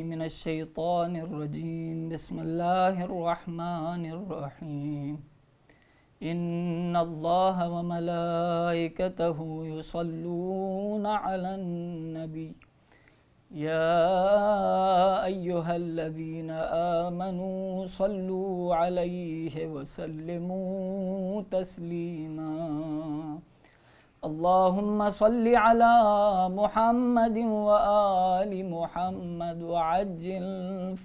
من الشيطان الرجيم. بسم الله الرحمن الرحيم. إن الله وملائكته يصلون على النبي يا أيها الذين آمنوا صلوا عليه وسلموا تسليما. اللهم صل على محمد وآل محمد وعجل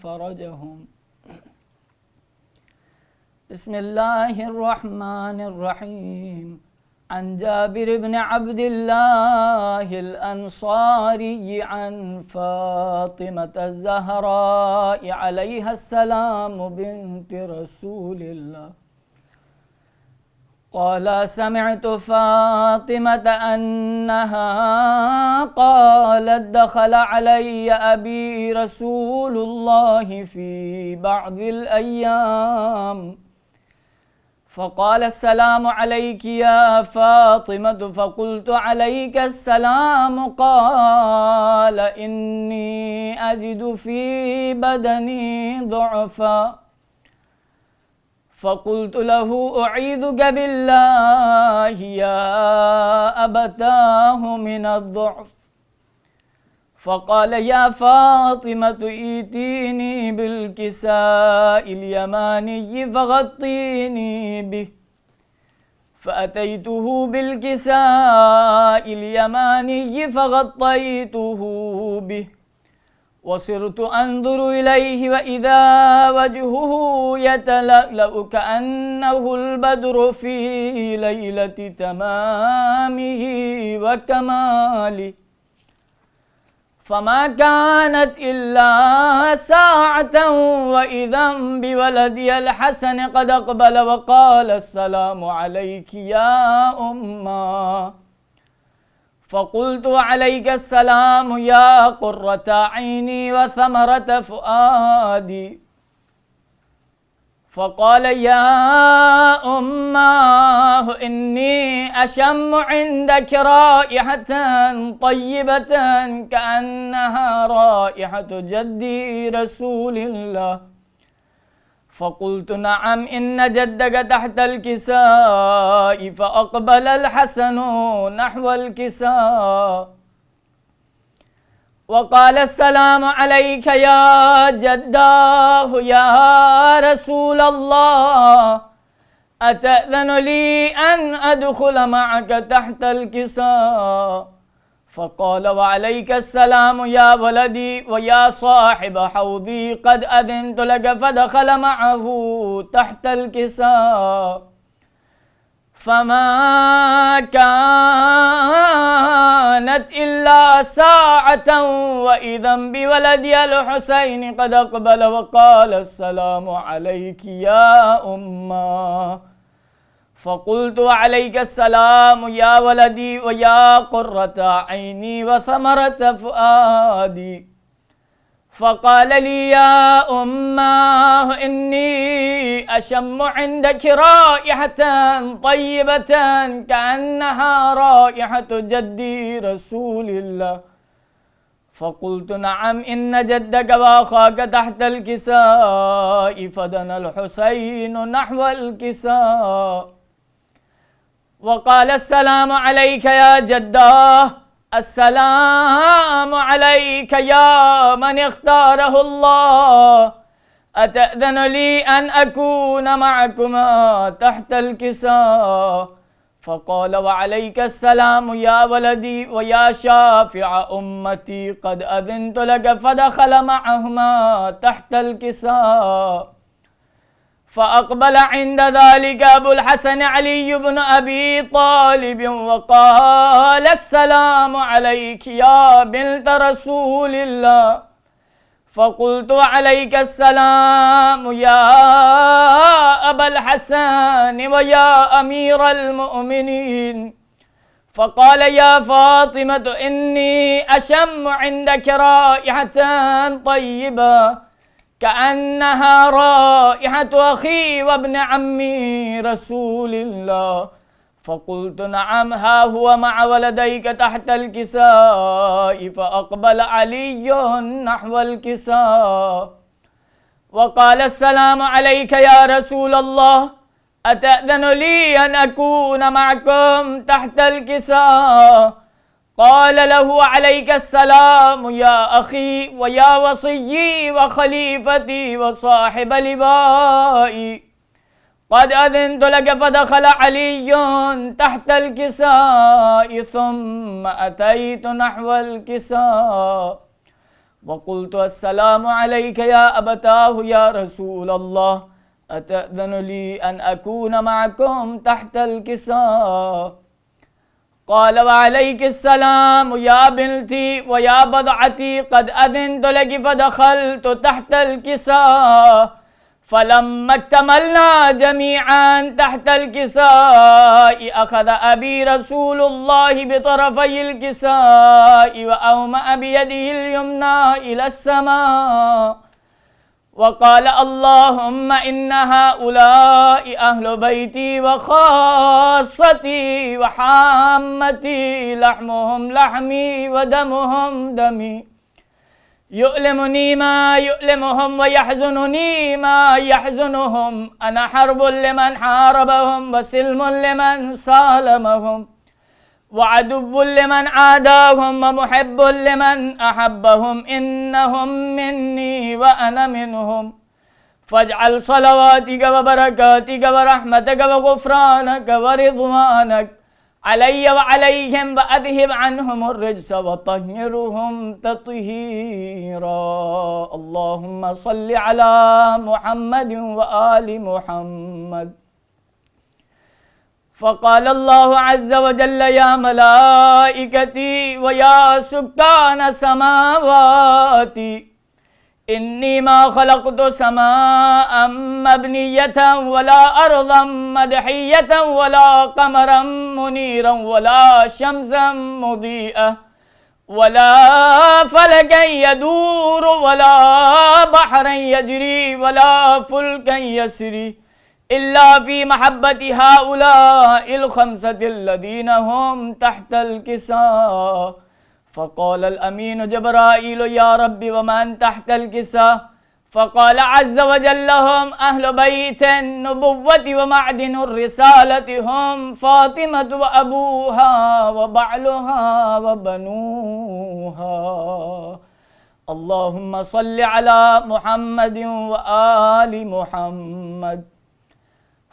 فرجهم. بسم الله الرحمن الرحيم. عن جابر بن عبد الله الأنصاري عن فاطمة الزهراء عليها السلام بنت رسول الله قال: سمعت فاطمة أنها قالت: دخل علي أبي رسول الله في بعض الأيام فقال: السلام عليك يا فاطمة. فقلت: عليك السلام. قال: إني أجد في بدني ضعفا. فقلت له: أعيذك بالله يا أبتاه من الضعف. فقال: يا فاطمة ائتيني بالكساء اليماني فغطيني به. فأتيته بالكساء اليماني فغطيته به وصرت أنظر إليه وإذا وجهه يتلألأ كأنه البدر في ليلة تمامه وكماله. فما كانت إلا ساعة وإذا بولدي الحسن قد أقبل وقال: السلام عليك يا أمّا. فقلت: عليك السلام يا قرة عيني وثمرة فؤادي. فقال: يا أماه إني أشم عندك رائحة طيبة كأنها رائحة جدي رسول الله. فقلت: نعم إن جدك تحت الكساء. فأقبل الحسن نحو الكساء وقال: السلام عليك يا جداه يا رسول الله. أتأذن لي أن أدخل معك تحت الكساء؟ فقال: وعليك السلام يا ولدي ويا صاحب حوضي، قد أذنت لك. فدخل معه تحت الكساء فما كانت إلا ساعة وإذا بولدي الحسين قد أقبل وقال: السلام عليك يا أمّا. فقلت: عليك السلام يا ولدي ويا قرة عيني وثمرة فؤادي. فقال لي: يا أمّاه إني أشم عندك رائحة طيبة كأنها رائحة جدي رسول الله. فقلت: نعم إن جدك وأخاك تحت الكساء. فدنا الحسين نحو الكساء وقال: السلام عليك يا جداه. السلام عليك يا من اختاره الله. أتأذن لي أن أكون معكما تحت الكساء؟ فقال: وعليك السلام يا ولدي ويا شافع أمتي، قد أذنت لك. فدخل معهما تحت الكساء فأقبل عند ذلك أبو الحسن علي بن أبي طالب وقال: السلام عليك يا بنت رسول الله. فقلت: عليك السلام يا أبا الحسن ويا أمير المؤمنين. فقال: يا فاطمة إني أشم عندك رائحة طيبة كأنها رائحة أخي وابن عمي رسول الله. فقلت نعم ها هو مع ولديك تحت الكساء. فأقبل علي نحو الكساء وقال السلام عليك يا رسول الله، أتأذن لي أن أكون معكم تحت الكساء؟ قال له عليك السلام يا أخي ويا وصيي وخليفتي وصاحب لبائي، قد أذنت لك. فدخل علي تحت الكساء ثم أتيت نحو الكساء وقلت السلام عليك يا أبتاه يا رسول الله، أتأذن لي أن أكون معكم تحت الكساء؟ قال وعليك السلام يا بنتي ويا بضعتي، قد أذنت لك. فدخلت تحت الكساء فلما اكتملنا جميعا تحت الكساء أخذ أبي رسول الله بطرفي الكساء وأومأ بيده اليمنى إلى السماء وقال اللهم إن هؤلاء أهل بيتي وخاصتي وحامتي، لحمهم لحمي ودمهم دمي، يؤلمني ما يؤلمهم ويحزنني ما يحزنهم. أنا حرب لمن حاربهم وسلم لمن سالمهم وعدو لمن عاداهم ومحب لمن أحبهم، إنهم مني وأنا منهم. فاجعل صلواتك وبركاتك ورحمتك وغفرانك ورضوانك علي وعليهم وأذهب عنهم الرجس وطهرهم تطهيرا. اللهم صل على محمد وآل محمد. فقال الله عز وجل يا ملائكتي ويا سكان سماواتي، إني ما خلقت سماء مبنية ولا أرضا مدحية ولا قمرا منيرا ولا شمسا مضيئة ولا فلكا يدور ولا بحرا يجري ولا فلكا يسري إلا في محبة هؤلاء الخمسة الذين هم تحت الكساء. فقال الأمين جبرائيل يا رب ومن تحت الكساء؟ فقال عز وجل لهم أهل بيت النبوة ومعدن الرسالة، هم فاطمة وأبوها وبعلها وبنوها. اللهم صل على محمد وآل محمد.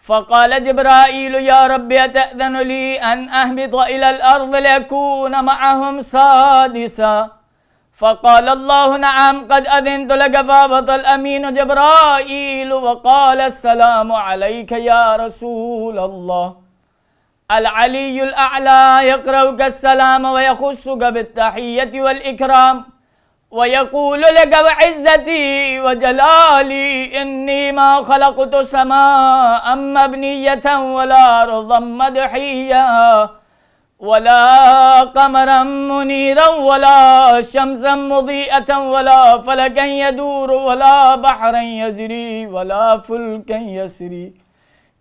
فقال جبرائيل يا رب أتأذن لي أن أهبط إلى الأرض لأكون معهم سادسا؟ فقال الله نعم قد أذنت لك. فهبط الأمين جبرائيل وقال السلام عليك يا رسول الله. العلي الأعلى يقرأك السلام ويخصك بالتحية والإكرام ويقول لك وعزتي وجلالي إني ما خلقت سماء مبنية ولا أرضا مدحية ولا قمرا منيرا ولا شمسا مضيئة ولا فلكا يدور ولا بحرا يجري ولا فلكا يسري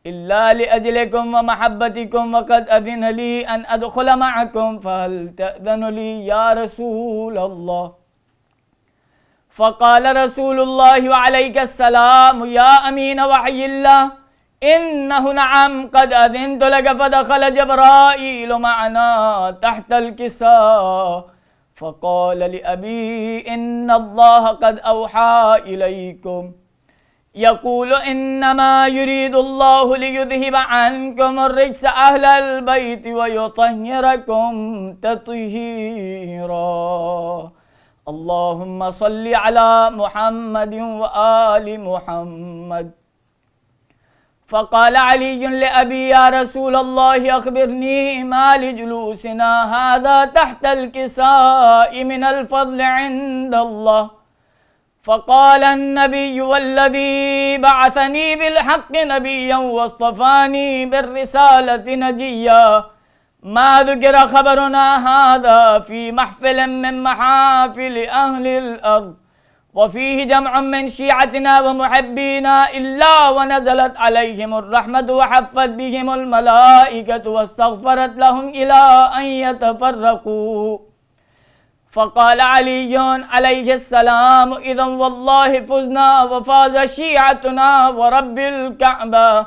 إلا لأجلكم ومحبتكم، وقد أذن لي أن أدخل معكم، فهل تأذن لي يا رسول الله؟ فقال رسول الله وعليك السلام يا أمين وحي الله إنه نعم قد أذنت لك. فدخل جبرائيل معنا تحت الكساء فقال لأبي إن الله قد أوحى إليكم يقول إنما يريد الله ليذهب عنكم الرجس أهل البيت ويطهركم تطهيرا. اللهم صل على محمد وآل محمد. فقال علي لأبي يا رسول الله أخبرني ما لجلوسنا هذا تحت الكساء من الفضل عند الله. فقال النبي والذي بعثني بالحق نبيا واصطفاني بالرسالة نجيا ما ذكر خبرنا هذا في محفل من محافل أهل الأرض وفيه جمع من شيعتنا ومحبينا إلا ونزلت عليهم الرحمة وحفت بهم الملائكة واستغفرت لهم إلى أن يتفرقوا. فقال علي عليه السلام: إذا والله فزنا وفاز شيعتنا ورب الكعبة.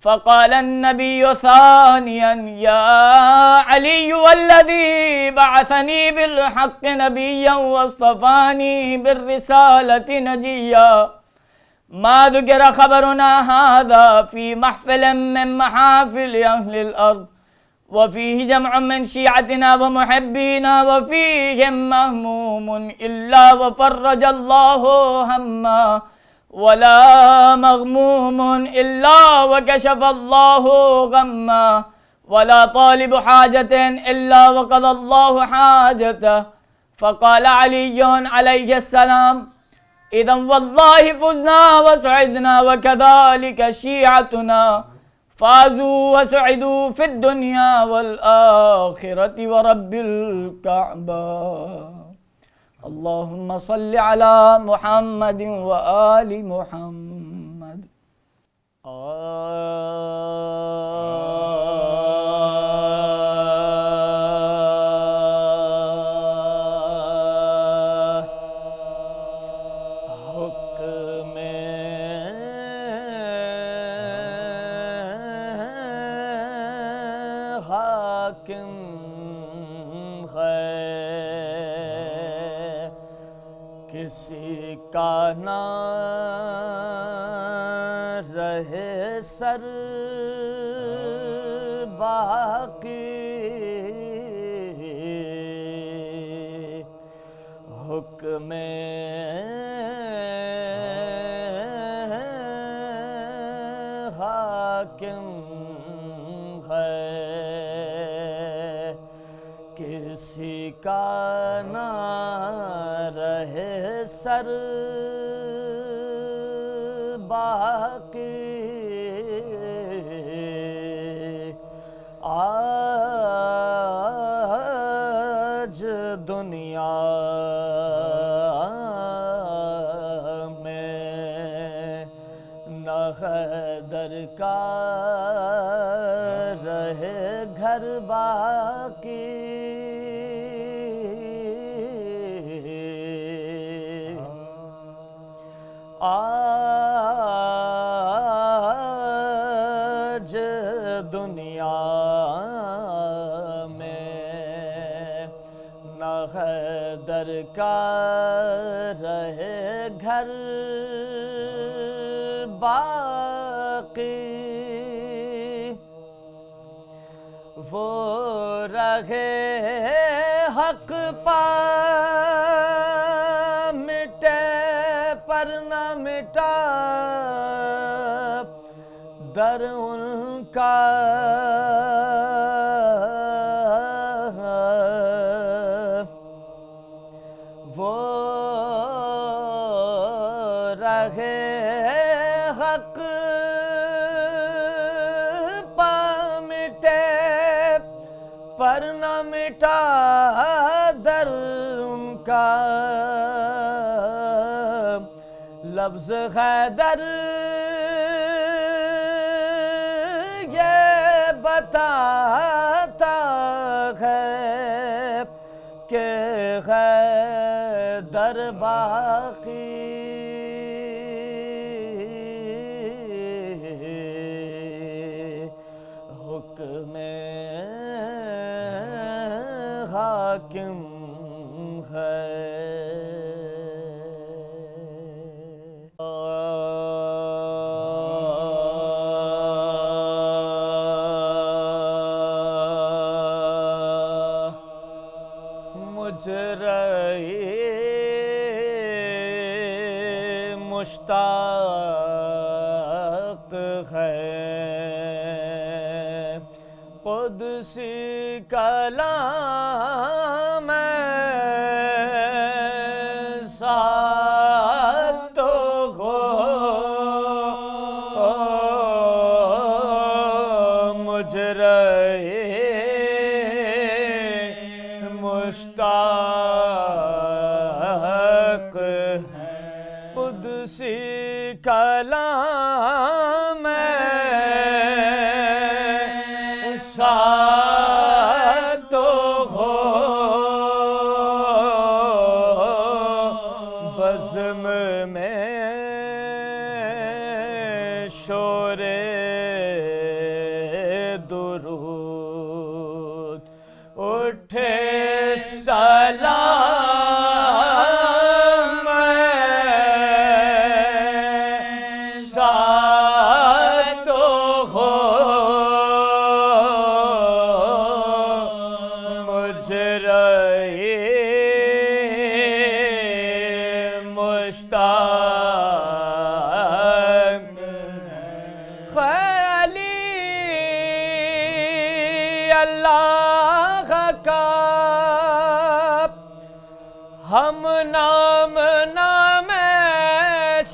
فقال النبي ثانيا: يا علي والذي بعثني بالحق نبيا واصطفاني بالرسالة نجيا، ما ذكر خبرنا هذا في محفل من محافل أهل الأرض، وفيه جمع من شيعتنا ومحبينا وفيهم مهموم إلا وفرج الله همّا، ولا مغموم إلا وكشف الله غمّا، ولا طالب حاجة إلا وقضى الله حاجته. فقال علي عليه السلام: إذا والله فزنا وسعدنا وكذلك شيعتنا فازوا وسعدوا في الدنيا والآخرة ورب الكعبة. اللهم صل على محمد وآل محمد. حکم حاکم کسی کا نہ رہے سر باقی، حکم حاکم ہے کسی کا نہ رہے سر باقی، آج دنیا میں نہ حیدر کا رہے گھر باقی، آج دنیا میں نہ حیدر کا رہے گھر باقی، وہ رہے حق پا مٹے پر نہ مٹا در ان کا، وہ رہے حق پا مٹے پر نہ مٹا در ان کا، لفظ حیدر یہ بتاتا ہے کہ حیدر باقی، حکم حاکم ہے۔ مشتاق ہے قدسی کلام ساتھ تو مجھ رہے مشتاق ساتھ ہو بزم میں شور درود اٹھے سلام ساتھ ہو مجرئی مشتاق خیالی اللہ کا ہم نام نام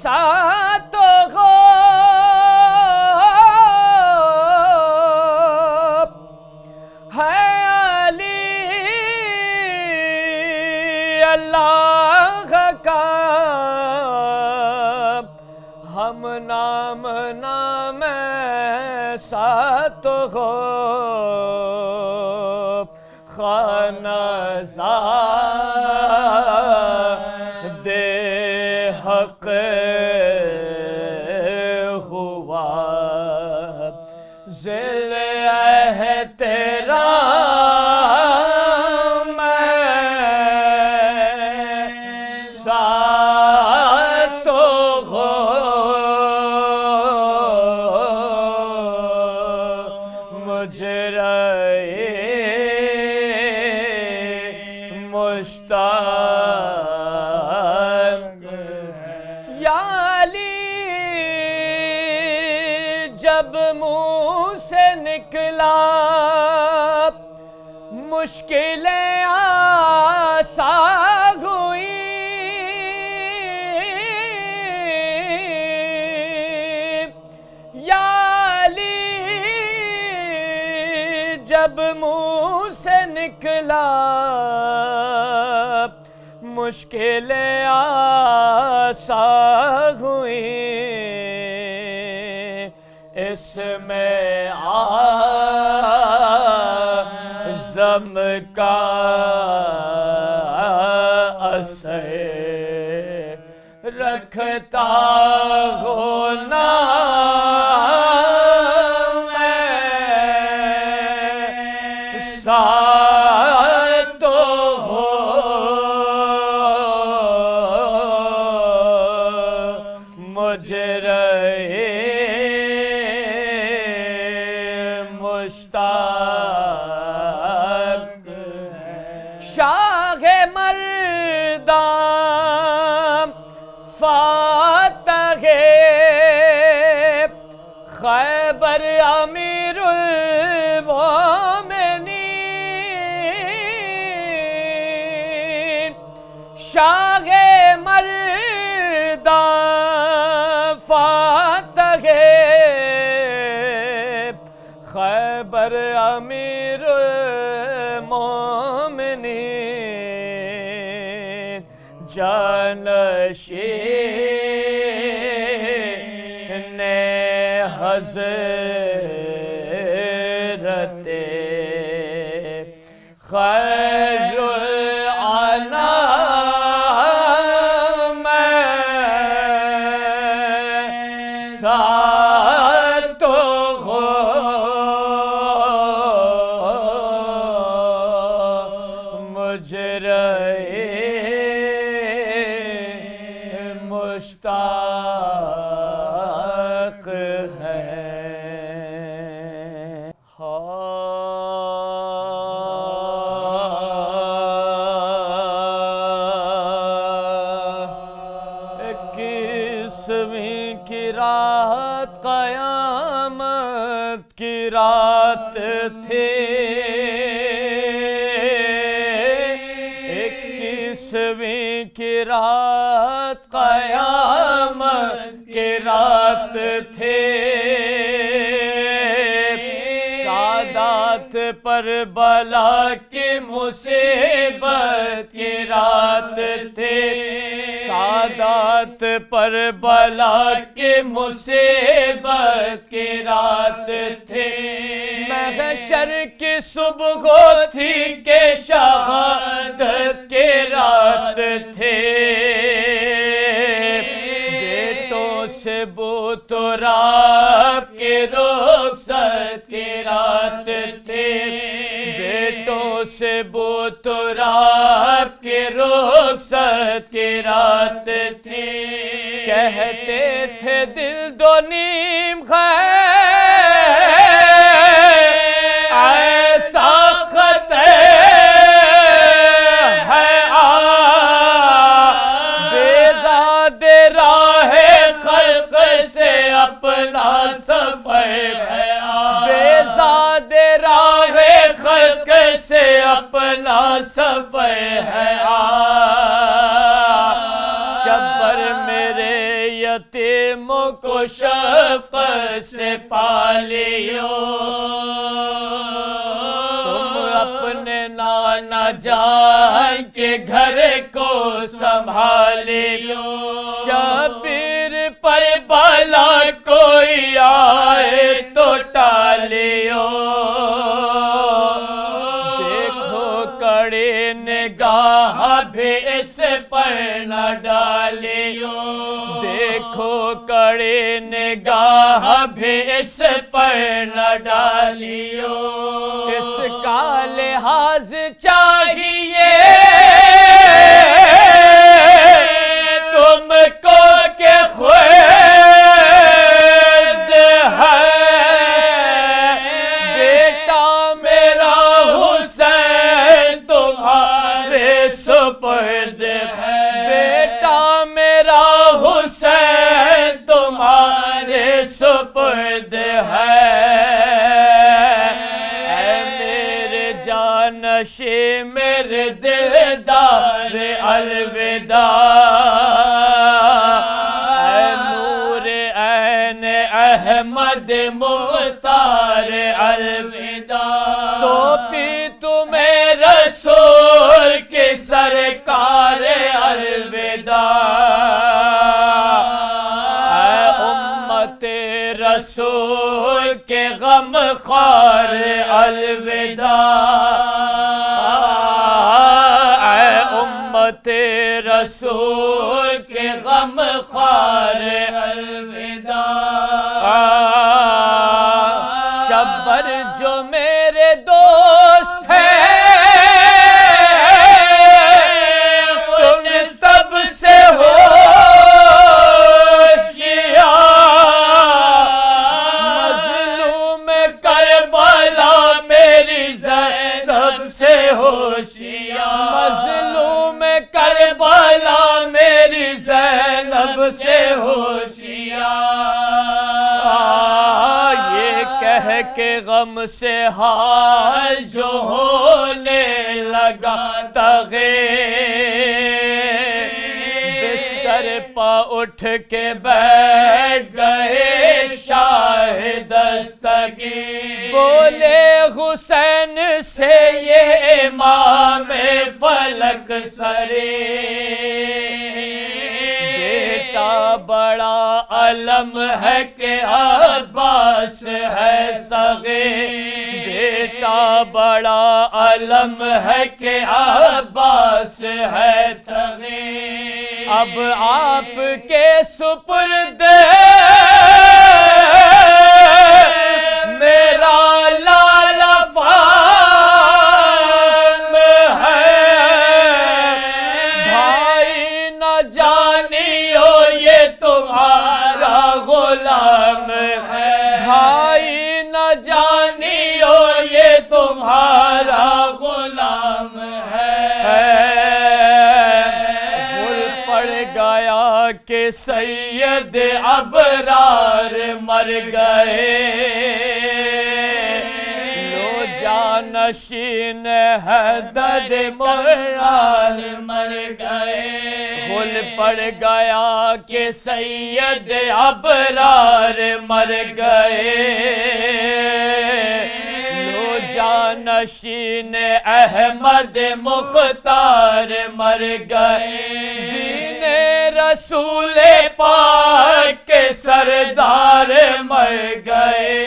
ساتھ ہو ہے علی اللہ کا ہم نام نام ساتھ ہو خانہ زاد حق ہوا ذل احترام ساتھ ہو مجرئی مشتاق یا علی جب منہ سے نکلا مشکلیں آسان ہوئیں یا علی جب منہ سے نکلا مشکلیں آسان ہوئیں اس میں اعظم کا اثر رکھتا ہوں نام ساتھ ہو مجرئی مشتاق شاہ مردان فاتح خیبر امیر المومنین شاہ مردان فاتح خیبر امیر المومنین جانشین حضرت خیر الانام ساتھ ہو مجرئی مشتاق ہے اکیسویں کی رات قیامت کی رات تھی اکیسویں کی رات قیامت کی رات تھی سادات پر بلا کی مصیبت کی رات تھی سادات پر بلا کی مصیبت کی رات تھی میں محشر کی صبح تھی کہ شہادت کی رات تھی، بیٹوں سے بت رب کی رخصت کی رات تھی، بیٹوں سے بت رب کی رخصت کی رات تھی، کہتے تھے دل دو نیم ہے ایسا خطے ہے بیداد راہ خلق سے اپنا سفر ہے، بیزاد راہ خلق سے اپنا سفر ہے، شبر میرے یتیموں کو شفقت سے پالیو، تم اپنے نانا جان کے گھر کو سنبھالیو، شبیر پر بلا کوئی آئے تو ٹالیو، دیکھو کڑی نگاہ بھی اس پر نہ ڈالیو، دیکھو کڑی نگاہ بھی اس پر نہ ڈالیو، اس کا لحاظ چاہیے تم کو کہ خود ہے بیٹا میرا حسین تمہارے سپرد ہے، بیٹا میرا حسین تمہارے سپرد ہے، اے میرے جانشین میرے دلدار الوداع، اے نور عین احمد مختار الوداع، سونپی تمہیں رسول کی سرکار الوداع، اے امت رسول کے غم خوار الوداع، اے امت رسول کے غم خوار الوداع، شبر جو میرے دوست ہیں تم سب سے ہوشیار، مظلوم کربلا میری زینب سے ہوشیار، مظلوم کربلا میری زینب سے ہوشیار، یہ کہہ کے غم سے حال جو ہونے لگا تغیر، بستر پا اٹھ کے بیٹھ گئے شاہ دستگیر، بولے حسین سے یہ امام فلک سرے، بیٹا بڑا علم ہے کہ عباس ہے صغیر، بیٹا بڑا علم ہے کہ عباس ہے صغیر، اب آپ کے سپرد میرا لالا فام ہے، بھائی نہ جانیو یہ تمہارا غلام ہے، بھائی نہ جانیو یہ تمہارا غلام ہے، بھول پڑ گیا کہ سید ابرار مر گئے، لو جانشین حیدر مرار مر گئے، بھول پڑ گیا کہ سید ابرار مر گئے، لو جانشین احمد مختار مر گئے، دین رسول پاک کے سردار مر گئے،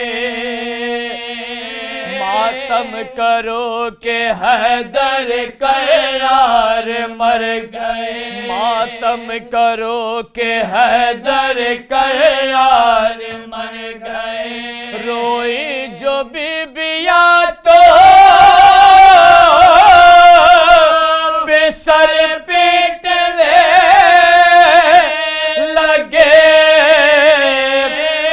ماتم کرو کہ حیدر کرار مر گئے، ماتم کرو کہ حیدر کرار مر گئے، روئی جو بیبیاں تو بے سر پیٹنے لگے،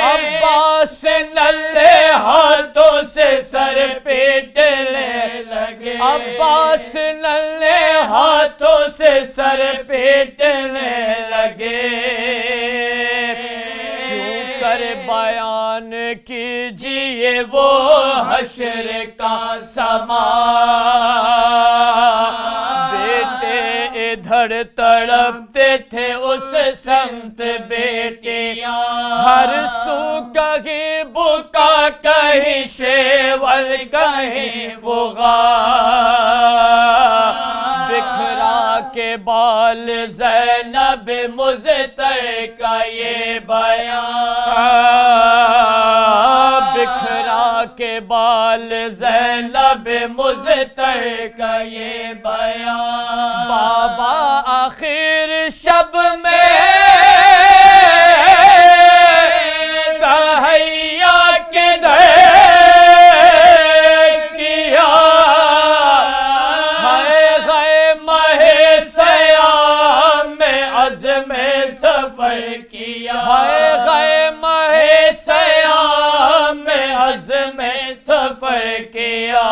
عباس نلے ہاتھوں سے سر پیٹنے لگے، عباس نلے ہاتھوں سے سر پیٹنے لگے، کیوں کر بیان کیجئے وہ حشر کا سما، بیٹے ادھر تڑپتے تھے اس سمت بیٹیاں، ہر سو کہیں بکا کہیں شیول کہیں وغا، بکھرا کے بال زینب مزتر کا یہ بیان، بکھرا کے بال زینب مزتر کا یہ بیان، بابا آخر شب میں تہیا کدھر کیا، ہے غے مہ سیام میں عزم سفر کیا، ہے غے مہ سیام میں عزم سفر کیا،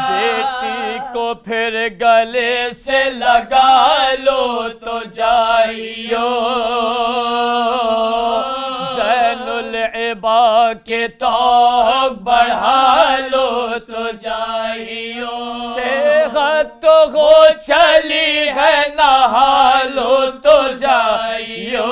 بیٹی کو پھر گلے سے لگا لو تو جائیو، زین العبا کے توق بڑھا لو تو جائیو، صحت ہو چلی ہے نہا لو تو جائیو،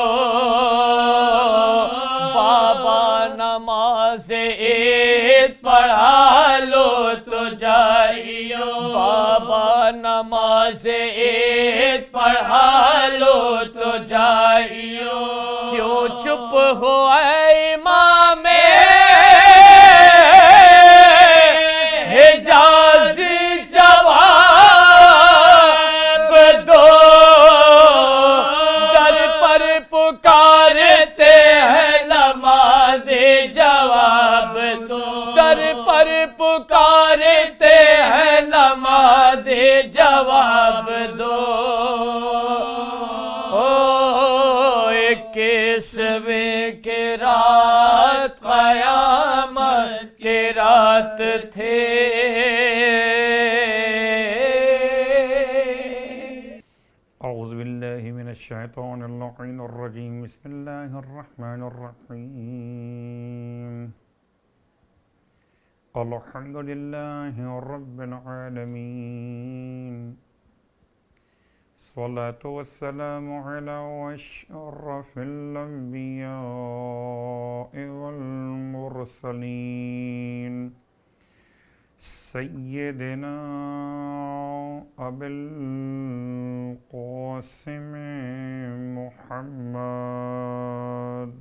بابا نماز عید پڑھا لو تو جائیو، بابا نماز عید پڑھا لو تو جائیو، کیوں چپ ہو اے امام حجازی جواب دو، در پر پکارتے ہیں نماز جواب دو، در پر پکارتے ہیں نماز جواب دو، اکیسویں کی رات قیامت کی رات تھے، اعوذ باللہ من الشیطان اللعین الرجیم، بسم اللہ الرحمن الرحیم، الحمد للہ رب العالمین، الصلاة والسلام على أشرف الأنبياء والمرسلين، سيدنا أبي القاسم محمد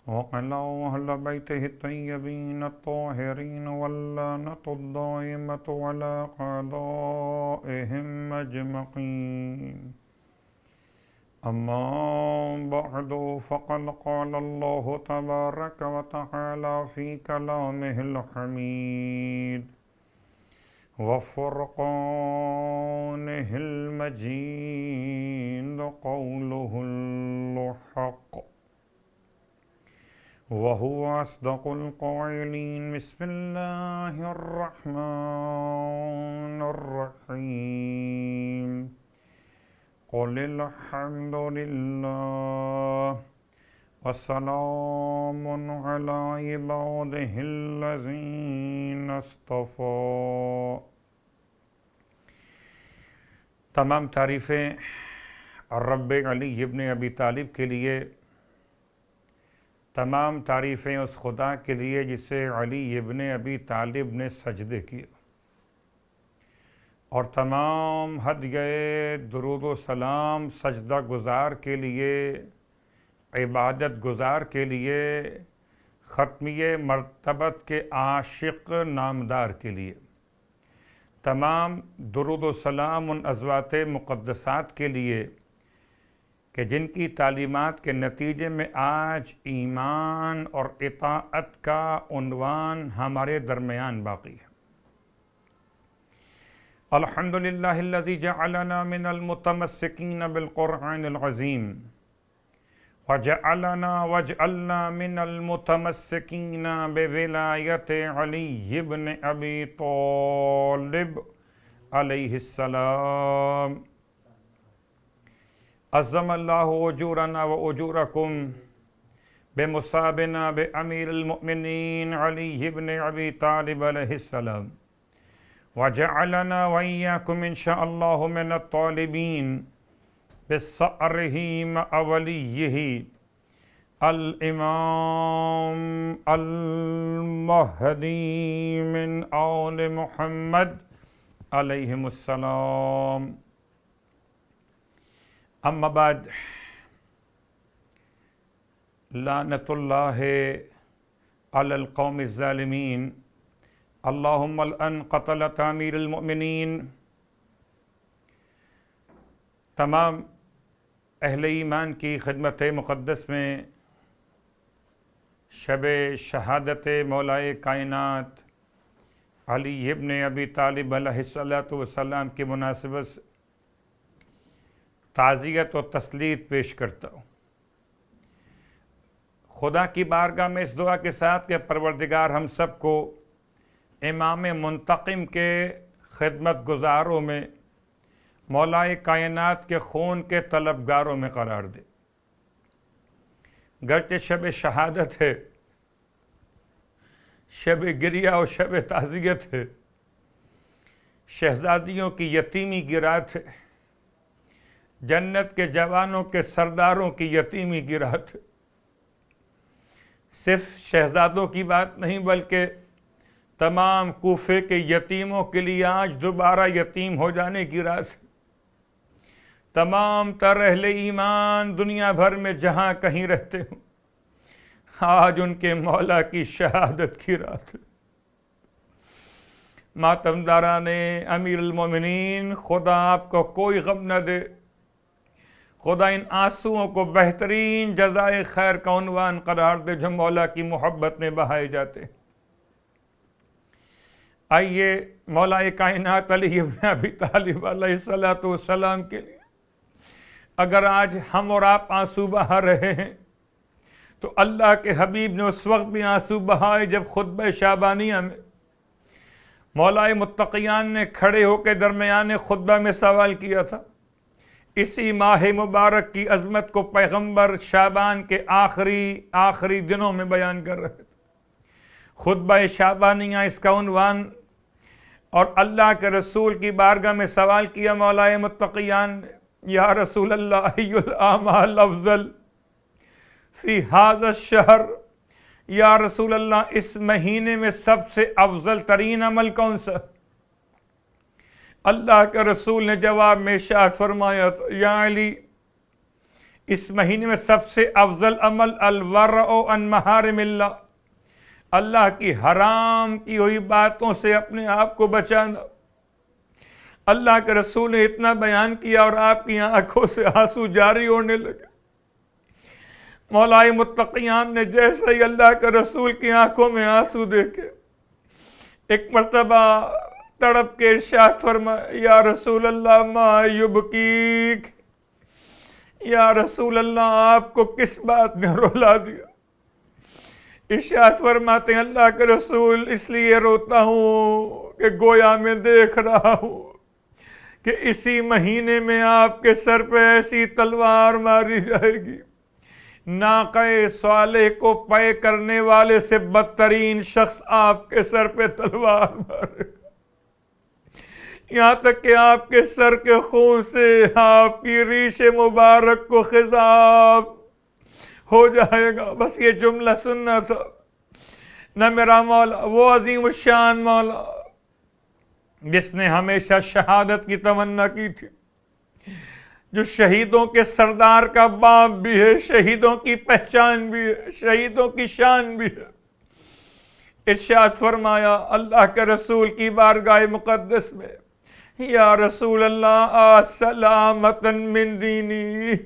وعلى أهل بيته الطيبين الطاهرين، واللعنة الدائمة على أعدائهم أجمعين، أما بعد، فقد قال الله تبارك وتعالى في كلامه الحميد وفرقانه المجيد، قوله الحق وهو أصدق القائلين، بسم الله الرحمن الرحيم، قل الحمد لله وسلام على عباده الذين اصطفى۔ تمام تعریفیں رب علی ابن ابی طالب کے لیے، تمام تعریفیں اس خدا کے لیے جسے علی ابن ابی طالب نے سجدے کیے، اور تمام ہدیہ درود و سلام سجدہ گزار کے لیے، عبادت گزار کے لیے، ختمیہ مرتبت کے عاشق نامدار کے لیے، تمام درود و سلام ان ازواج مقدسات کے لیے کہ جن کی تعلیمات کے نتیجے میں آج ایمان اور اطاعت کا عنوان ہمارے درمیان باقی ہے۔ الحمدللہ الذی جعلنا من المتمسکین بالقرآن العظیم واجعلنا من المتمسکین بولایت علی بن ابی طالب علیہ السلام۔ عظم اللہ اجورنا و اجورکم بمصابنا بامیر المؤمنین علی بن ابی طالب علیہ السلام، وجعلنا وإياكم إن شاء الله من الطالبين بصأره مع وليه الإمام المهدي من آل محمد عليهم السلام۔ اما بعد، لعنت اللہ علی القوم الظالمین، اللہم الان قتلۃ امیر المؤمنین۔ تمام اہل ایمان کی خدمت مقدس میں شب شہادت مولائے کائنات علی ابن ابی طالب علیہ السلام کی مناسبت سے تعزیت و تسلیت پیش کرتا ہوں۔ خدا کی بارگاہ میں اس دعا کے ساتھ کہ پروردگار ہم سب کو امام منتقم کے خدمت گزاروں میں، مولائے کائنات کے خون کے طلبگاروں میں قرار دے۔ گرچہ شب شہادت ہے، شب گریہ اور شب تعزیت ہے، شہزادیوں کی یتیمی کی رات ہے، جنت کے جوانوں کے سرداروں کی یتیمی کی رات ہے۔ صرف شہزادوں کی بات نہیں بلکہ تمام کوفے کے یتیموں کے لیے آج دوبارہ یتیم ہو جانے کی رات ہے۔ تمام تر اہل ایمان دنیا بھر میں جہاں کہیں رہتے ہوں، آج ان کے مولا کی شہادت کی رات ہے۔ ماتمداران امیر المومنین، خدا آپ کو کوئی غم نہ دے، خدا ان آنسوؤں کو بہترین جزائے خیر کا عنوان قرار دے جو مولا کی محبت میں بہائے جاتے ہیں۔ آئیے مولا کائنات علی ابن ابی طالب علیہ السلام کے لیے اگر آج ہم اور آپ آنسو بہا رہے ہیں تو اللہ کے حبیب نے اس وقت بھی آنسو بہائے جب خطبہ شعبانیہ میں مولا متقیان نے کھڑے ہو کے درمیان خطبہ میں سوال کیا تھا۔ اسی ماہ مبارک کی عظمت کو پیغمبر شعبان کے آخری دنوں میں بیان کر رہے تھے۔ خطبہ شعبانیہ اس کا عنوان، اور اللہ کے رسول کی بارگاہ میں سوال کیا مولا متقیان نے، یا رسول اللہ ای الاعمال افضل فی ھذا الشہر، یا رسول اللہ اس مہینے میں سب سے افضل ترین عمل کون سا؟ اللہ کے رسول نے جواب میں ارشاد فرمایا یا علی، اس مہینے میں سب سے افضل عمل الورع عن محارم اللہ، اللہ کی حرام کی ہوئی باتوں سے اپنے آپ کو بچانا۔ اللہ کے رسول نے اتنا بیان کیا اور آپ کی آنکھوں سے آنسو جاری ہونے لگے۔ مولا متقیان نے جیسے ہی اللہ کے رسول کی آنکھوں میں آنسو دیکھے، ایک مرتبہ تڑپ کے ارشاد فرمایا یا رسول اللہ ما یبکیک، یا رسول اللہ آپ کو کس بات نے رلا دیا؟ ارشاد فرماتے ہیں اللہ کے رسول اس لیے روتا ہوں کہ گویا میں دیکھ رہا ہوں کہ اسی مہینے میں آپ کے سر پہ ایسی تلوار ماری جائے گی، ناقہ صالح کو پے کرنے والے سے بدترین شخص آپ کے سر پہ تلوار مارے گا، یہاں تک کہ آپ کے سر کے خون سے آپ کی ریش مبارک کو خضاب ہو جائے گا۔ بس یہ جملہ سننا تھا، نہ میرا مولا وہ عظیم الشان مولا جس نے ہمیشہ شہادت کی تمنا کی تھی، جو شہیدوں کے سردار کا باپ بھی ہے، شہیدوں کی پہچان بھی ہے، شہیدوں کی شان بھی ہے، ارشاد فرمایا اللہ کے رسول کی بارگاہ مقدس میں، یا رسول اللہ سلامتن من دینی،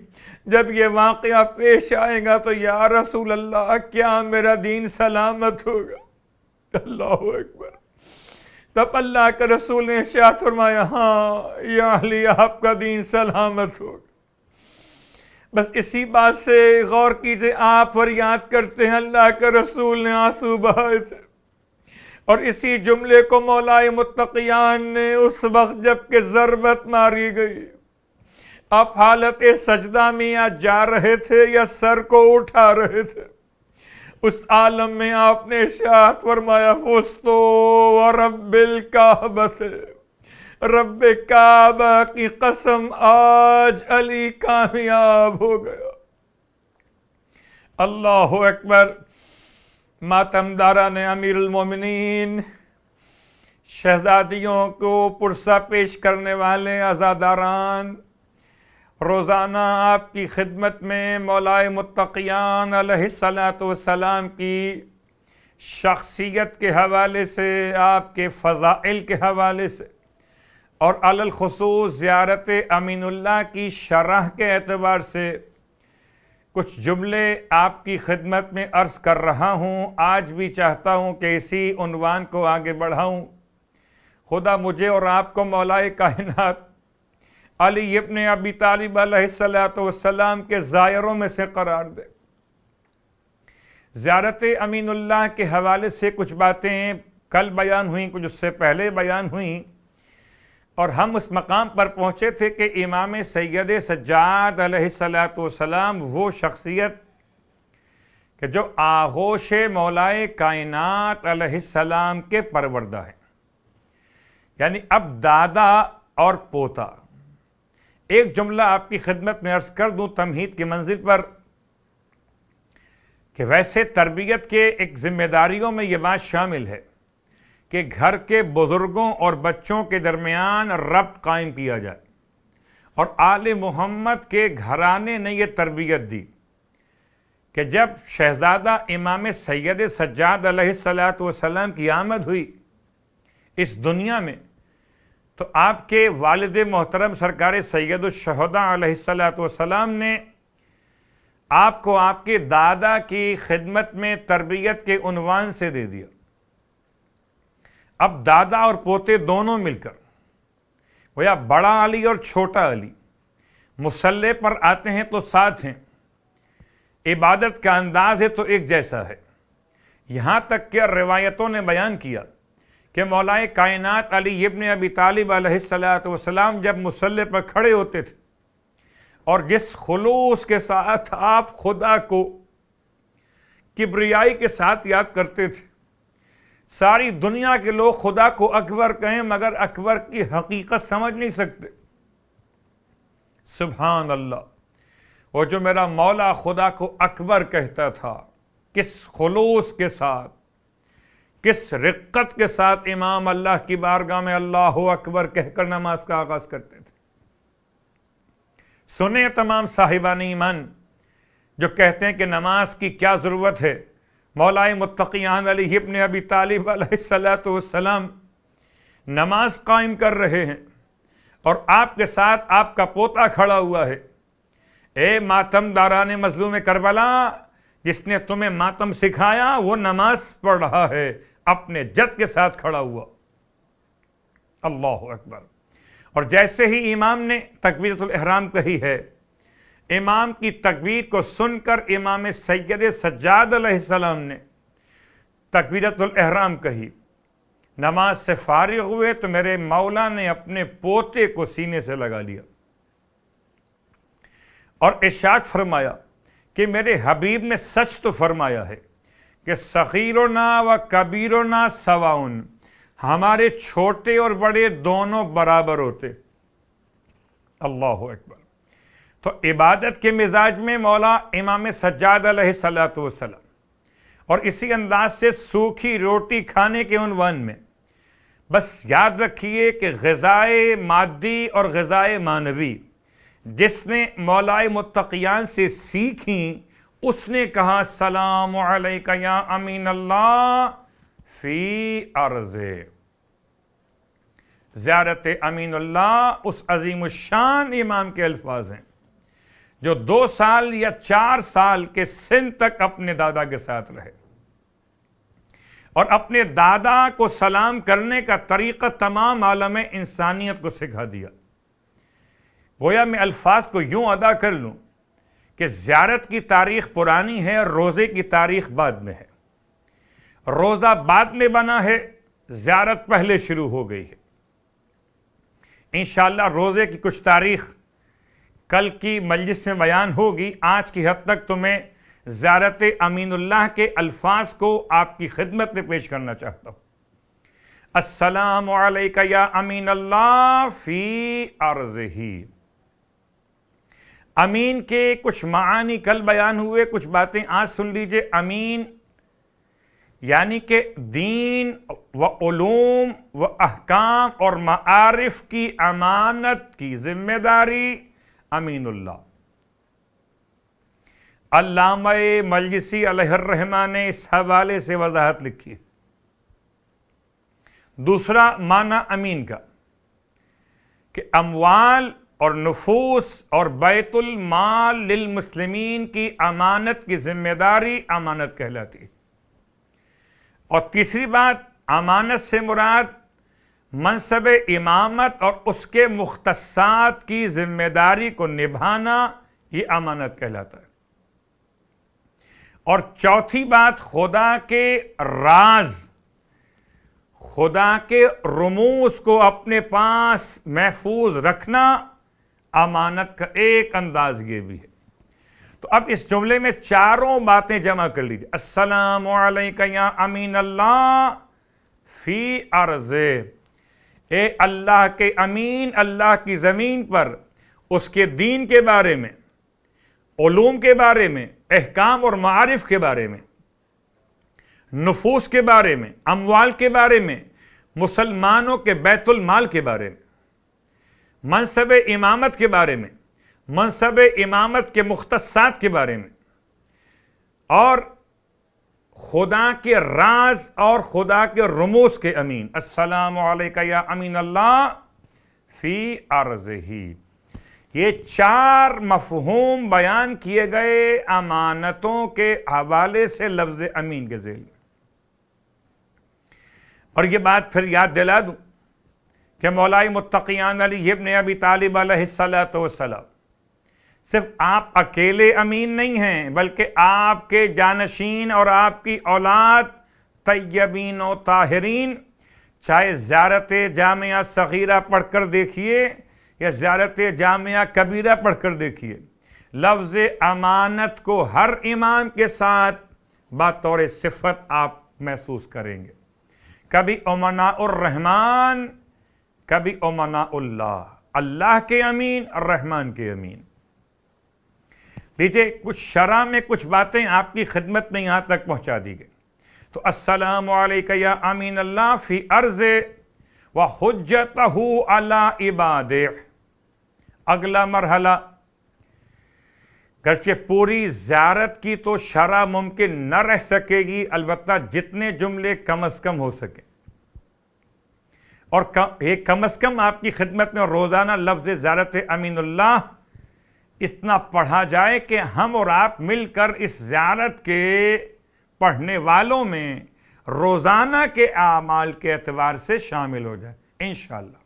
جب یہ واقعہ پیش آئے گا تو یا رسول اللہ کیا میرا دین سلامت ہوگا؟ اللہ اکبر۔ تب اللہ کے رسول نے ارشاد فرمایا ہاں یا علی آپ کا دین سلامت ہوگا۔ بس اسی بات سے غور کیجئے، آپ فریاد کرتے ہیں اللہ کے رسول نے آنسو بہائے تھے، اور اسی جملے کو مولا متقیان نے اس وقت جب کہ ضربت ماری گئی، آپ حالت سجدہ میں یا جا رہے تھے یا سر کو اٹھا رہے تھے، اس عالم میں آپ نے ارشاد فرمایا فزتو ورب الکعبۃ، رب کعبہ کی قسم آج علی کامیاب ہو گیا۔ اللہ اکبر۔ ماتم داران امیر المومنین، شہزادیوں کو پرسہ پیش کرنے والے عزاداران، روزانہ آپ کی خدمت میں مولا متقیان علیہ الصلاۃ والسلام کی شخصیت کے حوالے سے، آپ کے فضائل کے حوالے سے، اور علی الخصوص زیارت امین اللہ کی شرح کے اعتبار سے کچھ جملے آپ کی خدمت میں عرض کر رہا ہوں۔ آج بھی چاہتا ہوں کہ اسی عنوان کو آگے بڑھاؤں۔ خدا مجھے اور آپ کو مولا کائنات علی ابن ابی طالب علیہ السلام کے زائروں میں سے قرار دے۔ زیارت امین اللہ کے حوالے سے کچھ باتیں کل بیان ہوئیں، کچھ اس سے پہلے بیان ہوئیں، اور ہم اس مقام پر پہنچے تھے کہ امام سید سجاد علیہ السلام وہ شخصیت کہ جو آغوش مولائے کائنات علیہ السلام کے پروردہ ہیں، یعنی اب دادا اور پوتا۔ ایک جملہ آپ کی خدمت میں عرض کر دوں تمہید کی منزل پر کہ ویسے تربیت کے ایک ذمہ داریوں میں یہ بات شامل ہے کہ گھر کے بزرگوں اور بچوں کے درمیان ربط قائم کیا جائے، اور آل محمد کے گھرانے نے یہ تربیت دی کہ جب شہزادہ امام سید سجاد علیہ السلام کی آمد ہوئی اس دنیا میں، تو آپ کے والد محترم سرکار سید الشہداء علیہ السلام نے آپ کو آپ کے دادا کی خدمت میں تربیت کے عنوان سے دے دیا۔ اب دادا اور پوتے دونوں مل کر، وہ یا بڑا علی اور چھوٹا علی، مصلی پر آتے ہیں تو ساتھ ہیں، عبادت کا انداز ہے تو ایک جیسا ہے۔ یہاں تک کہ روایتوں نے بیان کیا کہ مولا کائنات علی ابن ابی طالب علیہ السلام جب مصلی پر کھڑے ہوتے تھے اور جس خلوص کے ساتھ آپ خدا کو کبریائی کے ساتھ یاد کرتے تھے، ساری دنیا کے لوگ خدا کو اکبر کہیں مگر اکبر کی حقیقت سمجھ نہیں سکتے۔ سبحان اللہ، وہ جو میرا مولا خدا کو اکبر کہتا تھا، کس خلوص کے ساتھ، کس رقت کے ساتھ امام اللہ کی بارگاہ میں اللہ اکبر کہہ کر نماز کا آغاز کرتے تھے۔ سنیں تمام صاحبان ایمان جو کہتے ہیں کہ نماز کی کیا ضرورت ہے، مولا متقیان علی ابن ابی طالب علیہ السلام نماز قائم کر رہے ہیں اور آپ کے ساتھ آپ کا پوتا کھڑا ہوا ہے۔ اے ماتم داران مظلوم کربلا، جس نے تمہیں ماتم سکھایا وہ نماز پڑھ رہا ہے، اپنے جد کے ساتھ کھڑا ہوا۔ اللہ اکبر۔ اور جیسے ہی امام نے تکبیرۃ الاحرام کہی ہے، امام کی تکبیر کو سن کر امام سید سجاد علیہ السلام نے تکبیرۃ الاحرام کہی، نماز سے فارغ ہوئے تو میرے مولا نے اپنے پوتے کو سینے سے لگا لیا اور ارشاد فرمایا کہ میرے حبیب نے سچ تو فرمایا ہے کہ صغیرنا و کبیرنا سواؤن، ہمارے چھوٹے اور بڑے دونوں برابر ہوتے۔ اللہ اکبر۔ تو عبادت کے مزاج میں مولا امام سجاد علیہ السلام اور اسی انداز سے سوکھی روٹی کھانے کے عنوان میں بس یاد رکھیے کہ غذائے مادی اور غذائے معنوی جس نے مولائے متقیان سے سیکھیں اس نے کہا السلام علیکہ یا امین اللہ فی ارض. زیارت امین اللہ اس عظیم الشان امام کے الفاظ ہیں جو 2 سال یا 4 سال کے سن تک اپنے دادا کے ساتھ رہے اور اپنے دادا کو سلام کرنے کا طریقہ تمام عالم انسانیت کو سکھا دیا. گویا میں الفاظ کو یوں ادا کر لوں کہ زیارت کی تاریخ پرانی ہے، روزے کی تاریخ بعد میں ہے. روزہ بعد میں بنا ہے، زیارت پہلے شروع ہو گئی ہے. انشاءاللہ روزے کی کچھ تاریخ کل کی مجلس میں بیان ہوگی. آج کی حد تک تمہیں زیارت امین اللہ کے الفاظ کو آپ کی خدمت میں پیش کرنا چاہتا ہوں. السلام علیکہ یا امین اللہ فی ارضہ. امین کے کچھ معانی کل بیان ہوئے، کچھ باتیں آج سن لیجئے. امین یعنی کہ دین و علوم و احکام اور معارف کی امانت کی ذمہ داری امین اللہ. علامہ مجلسی علیہ الرحمہ نے اس حوالے سے وضاحت لکھی. دوسرا معنی امین کا کہ اموال اور نفوس اور بیت المال للمسلمین کی امانت کی ذمہ داری امانت کہلاتی ہے. اور تیسری بات، امانت سے مراد منصب امامت اور اس کے مختصات کی ذمہ داری کو نبھانا، یہ امانت کہلاتا ہے. اور چوتھی بات، خدا کے راز، خدا کے رموز کو اپنے پاس محفوظ رکھنا امانت کا ایک انداز یہ بھی ہے. تو اب اس جملے میں چاروں باتیں جمع کر لیجیے. السلام علیکہ یا امین اللہ فی ارض. اے اللہ کے امین، اللہ کی زمین پر اس کے دین کے بارے میں، علوم کے بارے میں، احکام اور معارف کے بارے میں، نفوس کے بارے میں، اموال کے بارے میں، مسلمانوں کے بیت المال کے بارے میں، منصب امامت کے بارے میں، منصب امامت کے مختصات کے بارے میں، اور خدا کے راز اور خدا کے رموز کے امین. السلام علیکہ یا امین اللہ فی ارضہ. یہ 4 مفہوم بیان کیے گئے امانتوں کے حوالے سے لفظ امین کے ذیل میں. اور یہ بات پھر یاد دلا دوں کہ مولائے متقیان علی ابن ابی طالب علیہ السلام صرف آپ اکیلے امین نہیں ہیں، بلکہ آپ کے جانشین اور آپ کی اولاد طیبین و طاہرین، چاہے زیارت جامعہ صغیرہ پڑھ کر دیکھیے یا زیارت جامعہ کبیرہ پڑھ کر دیکھیے، لفظ امانت کو ہر امام کے ساتھ بطور صفت آپ محسوس کریں گے. کبھی امناء الرحمن، کبھی امناء اللہ، اللہ کے امین، الرحمن کے امین. لیجیے کچھ شرح میں کچھ باتیں آپ کی خدمت میں یہاں تک پہنچا دی گئی. تو السلام علیکہ یا امین اللہ فی ارض و حجتہ علی عبادہ. اگلا مرحلہ، گرچہ پوری زیارت کی تو شرح ممکن نہ رہ سکے گی، البتہ جتنے جملے کم از کم ہو سکیں، اور ایک کم از کم آپ کی خدمت میں روزانہ لفظ زیارت امین اللہ اتنا پڑھا جائے کہ ہم اور آپ مل کر اس زیارت کے پڑھنے والوں میں روزانہ کے اعمال کے اعتبار سے شامل ہو جائے انشاءاللہ.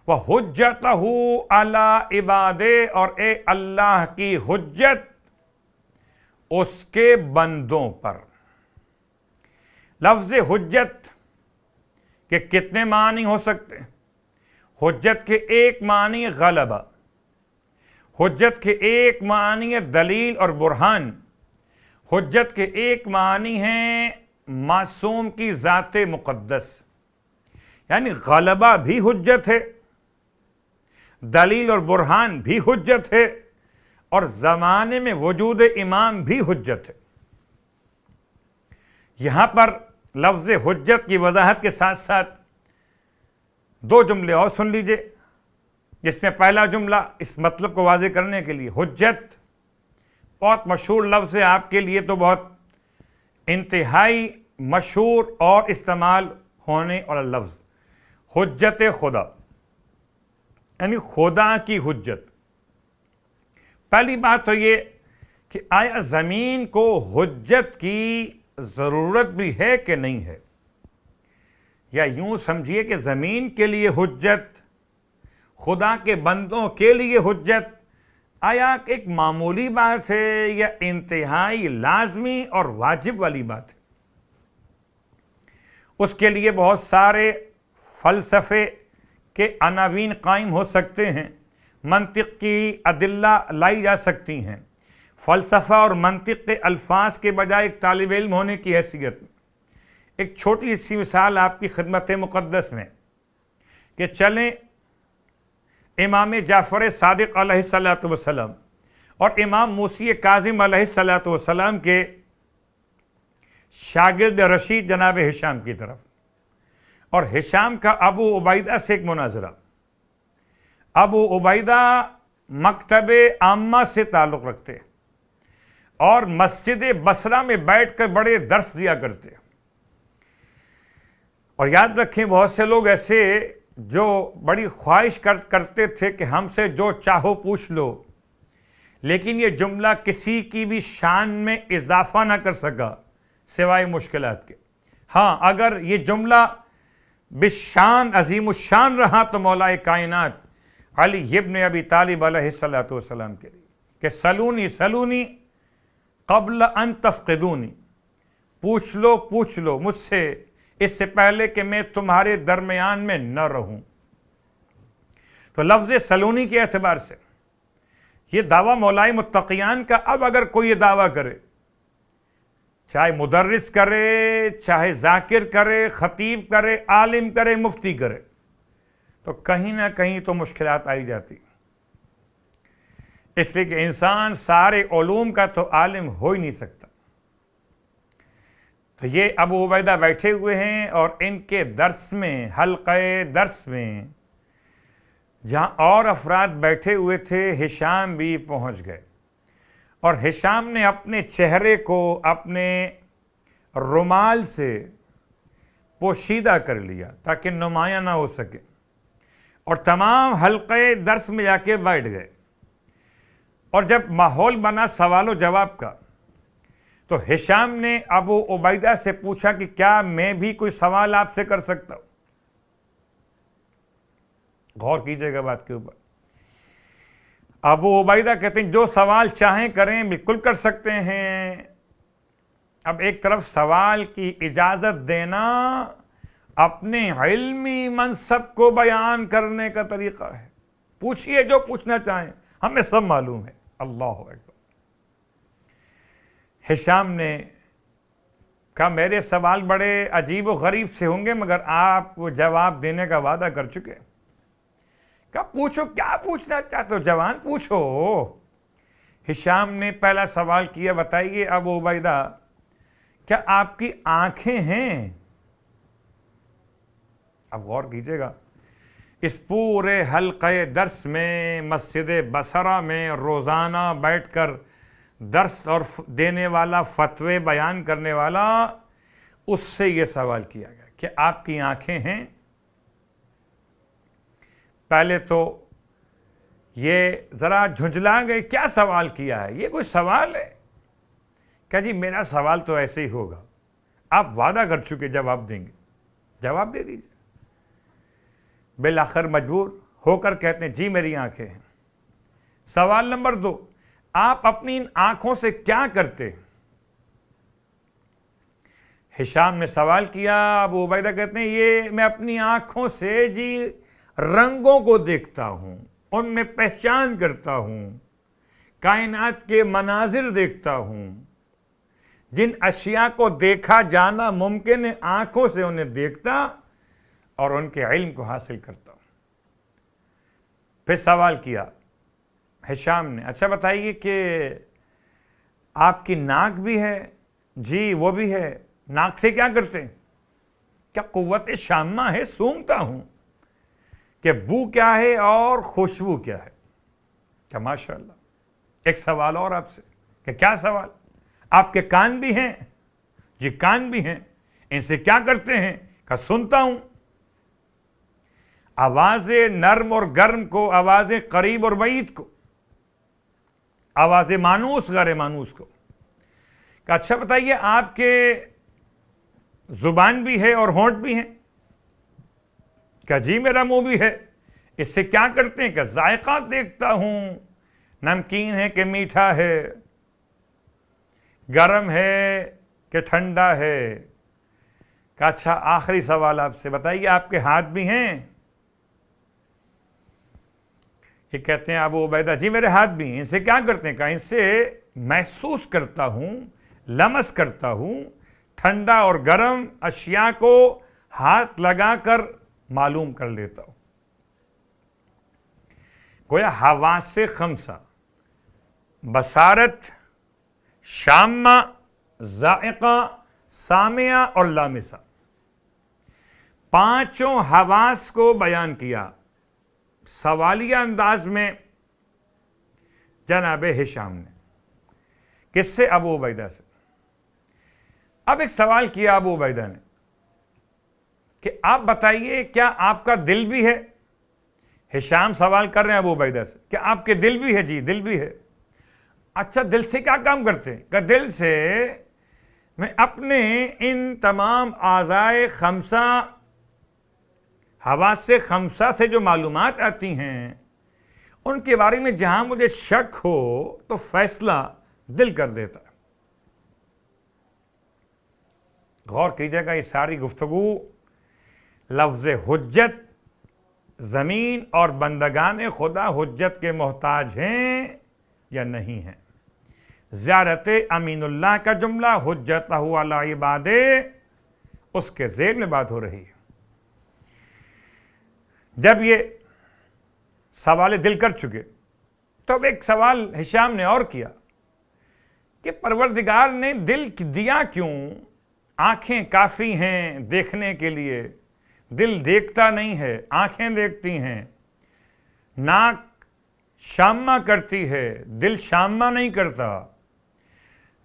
وَحُجَّتَهُ عَلَىٰ عِبَادِهِ. اور اے اللہ کی حجت اس کے بندوں پر. لفظ حجت کے کتنے معنی ہو سکتے ہیں؟ حجت کے ایک معنی غلبہ، حجت کے ایک معنی ہے دلیل اور برہان، حجت کے ایک معنی ہے معصوم کی ذات مقدس. یعنی غلبہ بھی حجت ہے، دلیل اور برہان بھی حجت ہے، اور زمانے میں وجود امام بھی حجت ہے. یہاں پر لفظ حجت کی وضاحت کے ساتھ ساتھ 2 جملے اور سن لیجئے. جس میں پہلا جملہ اس مطلب کو واضح کرنے کے لیے، حجت بہت مشہور لفظ ہے، آپ کے لیے تو بہت انتہائی مشہور اور استعمال ہونے والا لفظ، حجت خدا، یعنی خدا کی حجت۔ پہلی بات تو یہ کہ آیا زمین کو حجت کی ضرورت بھی ہے کہ نہیں ہے، یا یوں سمجھیے کہ زمین کے لیے حجت، خدا کے بندوں کے لیے حجت، آیا ایک معمولی بات ہے یا انتہائی لازمی اور واجب والی بات ہے؟ اس کے لیے بہت سارے فلسفے کے عناوین قائم ہو سکتے ہیں، منطق کی ادلہ لائی جا سکتی ہیں۔ فلسفہ اور منطق کے الفاظ کے بجائے ایک طالب علم ہونے کی حیثیت میں ایک چھوٹی سی مثال آپ کی خدمت مقدس میں کہ چلیں امام جعفر صادق علیہ الصلوۃ والسلام اور امام موسی کاظم علیہ الصلوۃ والسلام کے شاگرد رشید جناب ہشام کی طرف، اور ہشام کا ابو عبیدہ سے ایک مناظرہ۔ ابو عبیدہ مکتب عامہ سے تعلق رکھتے اور مسجد بصرہ میں بیٹھ کر بڑے درس دیا کرتے، اور یاد رکھیں بہت سے لوگ ایسے جو بڑی خواہش کرتے تھے کہ ہم سے جو چاہو پوچھ لو، لیکن یہ جملہ کسی کی بھی شان میں اضافہ نہ کر سکا سوائے مشکلات کے۔ ہاں، اگر یہ جملہ بشان عظیم الشان رہا تو مولا کائنات علی ابن ابی طالب علیہ الصلوۃ والسلام کے لیے کہ سلونی سلونی قبل ان تفقدونی، پوچھ لو مجھ سے اس سے پہلے کہ میں تمہارے درمیان میں نہ رہوں۔ تو لفظ سلونی کے اعتبار سے یہ دعویٰ مولائے متقیان کا، اب اگر کوئی یہ دعویٰ کرے، چاہے مدرس کرے، چاہے ذاکر کرے، خطیب کرے، عالم کرے، مفتی کرے، تو کہیں نہ کہیں تو مشکلات آئی جاتی، اس لیے کہ انسان سارے علوم کا تو عالم ہو ہی نہیں سکتا۔ تو یہ ابو عبیدہ بیٹھے ہوئے ہیں اور ان کے درس میں، حلقہ درس میں جہاں اور افراد بیٹھے ہوئے تھے، ہشام بھی پہنچ گئے، اور ہشام نے اپنے چہرے کو اپنے رومال سے پوشیدہ کر لیا تاکہ نمایاں نہ ہو سکے، اور تمام حلقے درس میں جا کے بیٹھ گئے، اور جب ماحول بنا سوال و جواب کا تو ہشام نے ابو عبیدہ سے پوچھا کہ کیا میں بھی کوئی سوال آپ سے کر سکتا ہوں؟ غور کیجئے گا بات کے اوپر۔ ابو عبیدہ کہتے ہیں جو سوال چاہیں کریں، بالکل کر سکتے ہیں۔ اب ایک طرف سوال کی اجازت دینا اپنے علمی منصب کو بیان کرنے کا طریقہ ہے، پوچھئے جو پوچھنا چاہیں، ہمیں سب معلوم ہے۔ اللہ اکبر۔ ہشام نے کہا میرے سوال بڑے عجیب و غریب سے ہوں گے، مگر آپ کو جواب دینے کا وعدہ کر چکے۔ کہا پوچھو، کیا پوچھنا چاہتے ہو جوان، پوچھو۔ ہشام نے پہلا سوال کیا، بتائیے ابو عبیدہ کیا آپ کی آنکھیں ہیں؟ اب غور کیجئے گا، اس پورے حلقہ درس میں مسجد بصرہ میں روزانہ بیٹھ کر درس اور دینے والا، فتوے بیان کرنے والا، اس سے یہ سوال کیا گیا کہ آپ کی آنکھیں ہیں؟ پہلے تو یہ ذرا جھنجھلا گئے، کیا سوال کیا ہے، یہ کوئی سوال ہے؟ کہ جی میرا سوال تو ایسے ہی ہوگا، آپ وعدہ کر چکے جواب دیں گے، جواب دے دیجیے۔ بالآخر مجبور ہو کر کہتے ہیں جی میری آنکھیں ہیں۔ سوال نمبر 2، آپ اپنی ان آنکھوں سے کیا کرتے؟ ہشام نے سوال کیا، ابو عبیدہ کہتے ہیں یہ میں اپنی آنکھوں سے جی رنگوں کو دیکھتا ہوں، ان میں پہچان کرتا ہوں، کائنات کے مناظر دیکھتا ہوں، جن اشیاء کو دیکھا جانا ممکن ہے آنکھوں سے انہیں دیکھتا اور ان کے علم کو حاصل کرتا ہوں۔ پھر سوال کیا ہشام نے، اچھا بتائیے کہ آپ کی ناک بھی ہے؟ جی وہ بھی ہے۔ ناک سے کیا کرتے ہیں؟ کیا قوت شامہ ہے؟ سونگھتا ہوں۔ کہ بو کیا ہے اور خوشبو کیا ہے. کیا ماشاء اللہ. ایک سوال اور آپ سے. کہ کیا سوال؟ آپ کے کان بھی ہیں؟ جی کان بھی ہیں. ان سے کیا کرتے ہیں؟ کہ سنتا ہوں. آوازیں نرم اور گرم کو، آوازیں قریب اور بعید کو، آوازیں مانوس غیر مانوس کو. کہ اچھا بتائیے آپ کے زبان بھی ہے اور ہونٹ بھی ہیں؟ کہ جی میرا منہ بھی ہے. اس سے کیا کرتے ہیں؟ کہ ذائقہ دیکھتا ہوں، نمکین ہے کہ میٹھا ہے، گرم ہے کہ ٹھنڈا ہے. کہ اچھا آخری سوال آپ سے، بتائیے آپ کے ہاتھ بھی ہیں؟ یہ کہتے ہیں ابو عبیدہ جی میرے ہاتھ بھی ہیں. ان سے کیا کرتے ہیں؟ کہ ان سے محسوس کرتا ہوں، لمس کرتا ہوں، ٹھنڈا اور گرم اشیاء کو ہاتھ لگا کر معلوم کر لیتا ہوں. گویا حواس خمسہ، بصارت، شامہ، ذائقہ، سامعہ اور لامسہ، پانچوں حواس کو بیان کیا سوالیہ انداز میں جناب ہشام نے. کس سے؟ ابو عبیدہ سے. اب ایک سوال کیا ابو عبیدہ نے کہ آپ بتائیے کیا آپ کا دل بھی ہے؟ ہشام سوال کر رہے ہیں ابو عبیدہ سے کہ آپ کے دل بھی ہے؟ جی دل بھی ہے. اچھا دل سے کیا کام کرتے ہیں؟ کہ دل سے میں اپنے ان تمام اعضائے خمسہ، حواس خمسہ سے جو معلومات آتی ہیں ان کے بارے میں جہاں مجھے شک ہو تو فیصلہ دل کر دیتا ہے. غور کیجیے گا، یہ ساری گفتگو لفظ حجت، زمین اور بندگان خدا حجت کے محتاج ہیں یا نہیں ہیں. زیارت امین اللہ کا جملہ حجتہ علی عبادہ، اس کے ذیل میں بات ہو رہی ہے. جب یہ سوال دل کر چکے تو اب ایک سوال ہشام نے اور کیا کہ پروردگار نے دل دیا کیوں؟ آنکھیں کافی ہیں دیکھنے کے لیے، دل دیکھتا نہیں ہے، آنکھیں دیکھتی ہیں. ناک شامہ کرتی ہے، دل شامہ نہیں کرتا.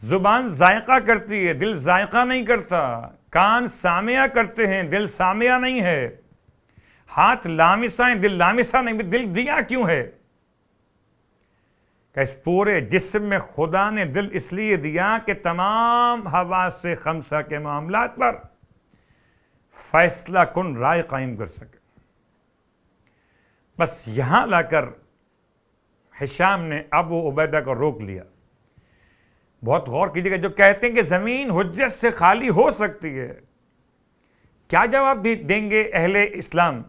زبان ذائقہ کرتی ہے، دل ذائقہ نہیں کرتا. کان سامعہ کرتے ہیں، دل سامعہ نہیں ہے. ہاتھ لامسہ ہیں، دل لامسہ نہیں. دل دیا کیوں ہے؟ کہ اس پورے جسم میں خدا نے دل اس لیے دیا کہ تمام حواس خمسہ کے معاملات پر فیصلہ کن رائے قائم کر سکے. بس یہاں لا کر ہشام نے ابو عبیدہ کو روک لیا. بہت غور کیجیے گا، جو کہتے ہیں کہ زمین حجت سے خالی ہو سکتی ہے، کیا جواب دیں گے اہل اسلام؟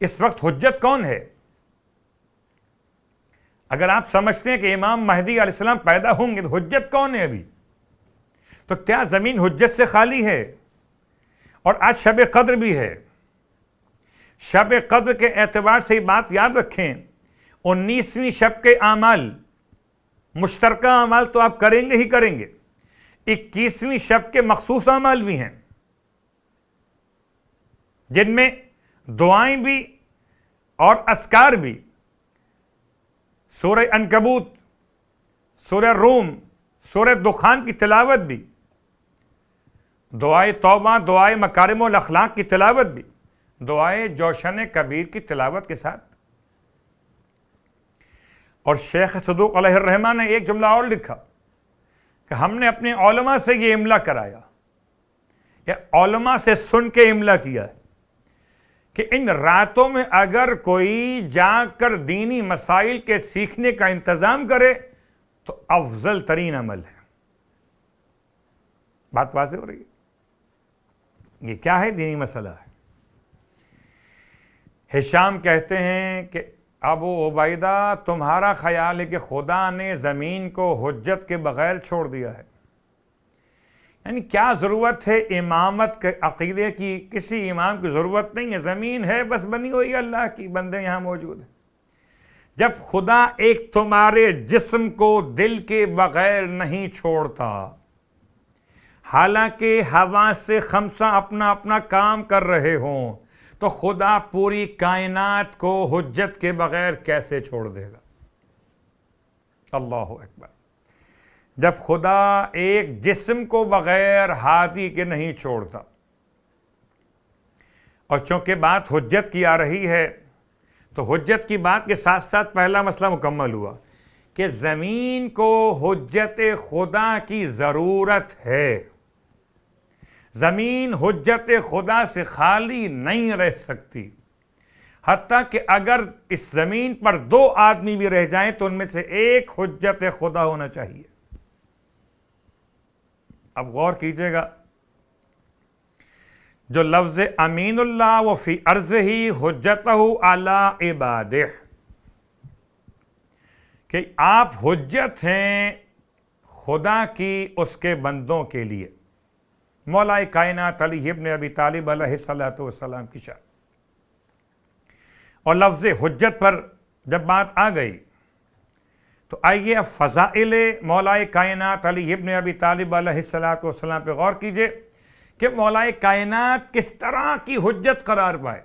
اس وقت حجت کون ہے؟ اگر آپ سمجھتے ہیں کہ امام مہدی علیہ السلام پیدا ہوں گے تو حجت کون ہے ابھی؟ تو کیا زمین حجت سے خالی ہے؟ اور آج شب قدر بھی ہے. شب قدر کے اعتبار سے یہ بات یاد رکھیں، 19ویں شب کے اعمال، مشترکہ اعمال تو آپ کریں گے ہی کریں گے. 21ویں شب کے مخصوص اعمال بھی ہیں جن میں دعائیں بھی اور اذکار بھی. سورہ عنکبوت، سورہ روم، سورہ دخان کی تلاوت بھی، دعائے توبہ، دعائے مکارم الاخلاق کی تلاوت بھی، دعائے جوشن کبیر کی تلاوت کے ساتھ. اور شیخ صدوق علیہ الرحمہ نے ایک جملہ اور لکھا کہ ہم نے اپنے علماء سے یہ املا کرایا، یا علماء سے سن کے املا کیا ہے کہ ان راتوں میں اگر کوئی جا کر دینی مسائل کے سیکھنے کا انتظام کرے تو افضل ترین عمل ہے. بات واضح ہو رہی ہے؟ یہ کیا ہے؟ دینی مسئلہ ہے. ہشام کہتے ہیں کہ ابو عبیدہ تمہارا خیال ہے کہ خدا نے زمین کو حجت کے بغیر چھوڑ دیا ہے؟ یعنی کیا ضرورت ہے امامت کے عقیدے کی؟ کسی امام کی ضرورت نہیں ہے، زمین ہے بس بنی ہوئی اللہ کی، بندے یہاں موجود ہیں. جب خدا ایک تمہارے جسم کو دل کے بغیر نہیں چھوڑتا، حالانکہ حواس سے خمسہ اپنا اپنا کام کر رہے ہوں، تو خدا پوری کائنات کو حجت کے بغیر کیسے چھوڑ دے گا؟ اللہ اکبر۔ جب خدا ایک جسم کو بغیر ہادی کے نہیں چھوڑتا، اور چونکہ بات حجت کی آ رہی ہے تو حجت کی بات کے ساتھ ساتھ پہلا مسئلہ مکمل ہوا کہ زمین کو حجت خدا کی ضرورت ہے۔ زمین حجت خدا سے خالی نہیں رہ سکتی، حتیٰ کہ اگر اس زمین پر 2 آدمی بھی رہ جائیں تو ان میں سے ایک حجت خدا ہونا چاہیے۔ اب غور کیجئے گا، جو لفظ امین اللہ و فی ارضہ حجتہ علی عبادہ، کہ آپ حجت ہیں خدا کی اس کے بندوں کے لیے، مولا کائنات علی ابن ابی طالب علیہ السلام کی شان۔ اور لفظ حجت پر جب بات آ گئی تو آئیے اب فضائل مولا کائنات علی ابن ابی طالب علیہ السلام پہ غور کیجئے کہ مولا کائنات کس طرح کی حجت قرار پائے،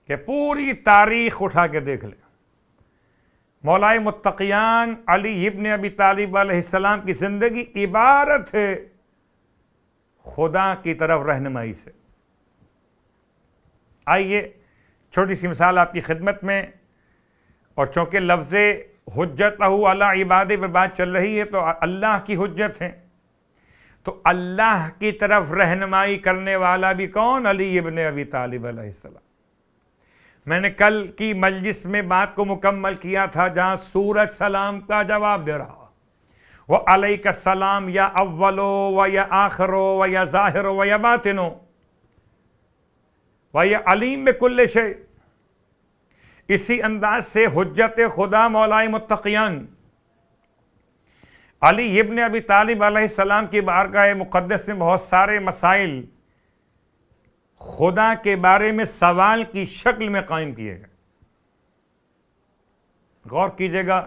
کہ پوری تاریخ اٹھا کے دیکھ لیں۔ مولا متقیان علی ابن ابی طالب علیہ السلام کی زندگی عبارت ہے خدا کی طرف رہنمائی سے۔ آئیے چھوٹی سی مثال آپ کی خدمت میں، اور چونکہ لفظ حجتہ علی عبادہ پر بات چل رہی ہے تو اللہ کی حجت ہے، تو اللہ کی طرف رہنمائی کرنے والا بھی کون؟ علی ابن ابی طالب علیہ السلام۔ میں نے کل کی مجلس میں بات کو مکمل کیا تھا جہاں سورج سلام کا جواب دے رہا، وَعَلَيْكَ السلام یا اولو و یا آخرو و یا ظاہرو و یا باطنو و یا علیم بکل شیء۔ اسی انداز سے حجت خدا مولا متقیان علی ابن ابی طالب علیہ السلام کی بارگاہ مقدس میں بہت سارے مسائل خدا کے بارے میں سوال کی شکل میں قائم کیے گئے۔ غور کیجئے گا،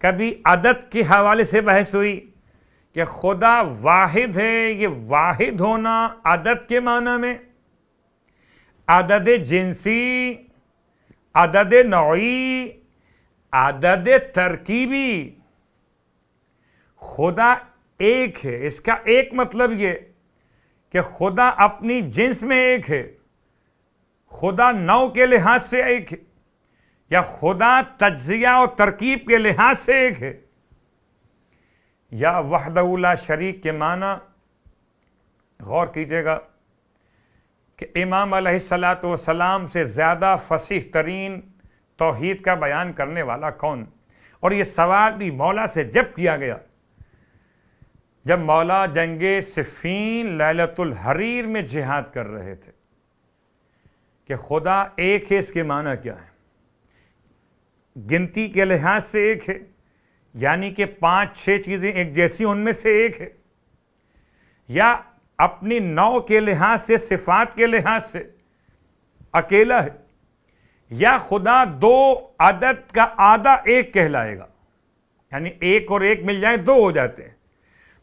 کبھی عدد کے حوالے سے بحث ہوئی کہ خدا واحد ہے، یہ واحد ہونا عدد کے معنی میں، عدد جنسی، عدد نوعی، عدد ترکیبی۔ خدا ایک ہے، اس کا ایک مطلب یہ کہ خدا اپنی جنس میں ایک ہے، خدا نوع کے لحاظ سے ایک ہے، یا خدا تجزیہ اور ترکیب کے لحاظ سے ایک ہے، یا وحدہ لا شریک کے معنی۔ غور کیجئے گا کہ امام علیہ السلام سے زیادہ فصیح ترین توحید کا بیان کرنے والا کون؟ اور یہ سوال بھی مولا سے جب کیا گیا جب مولا جنگ صفین لیلۃ الحریر میں جہاد کر رہے تھے کہ خدا ایک ہے، اس کے معنی کیا ہے؟ گنتی کے لحاظ سے ایک ہے، یعنی کہ 5-6 چیزیں ایک جیسی ان میں سے ایک ہے، یا اپنی نوع کے لحاظ سے، صفات کے لحاظ سے اکیلا ہے، یا خدا 2 عدد کا آدھا ایک کہلائے گا، یعنی ایک اور ایک مل جائیں 2 ہو جاتے ہیں۔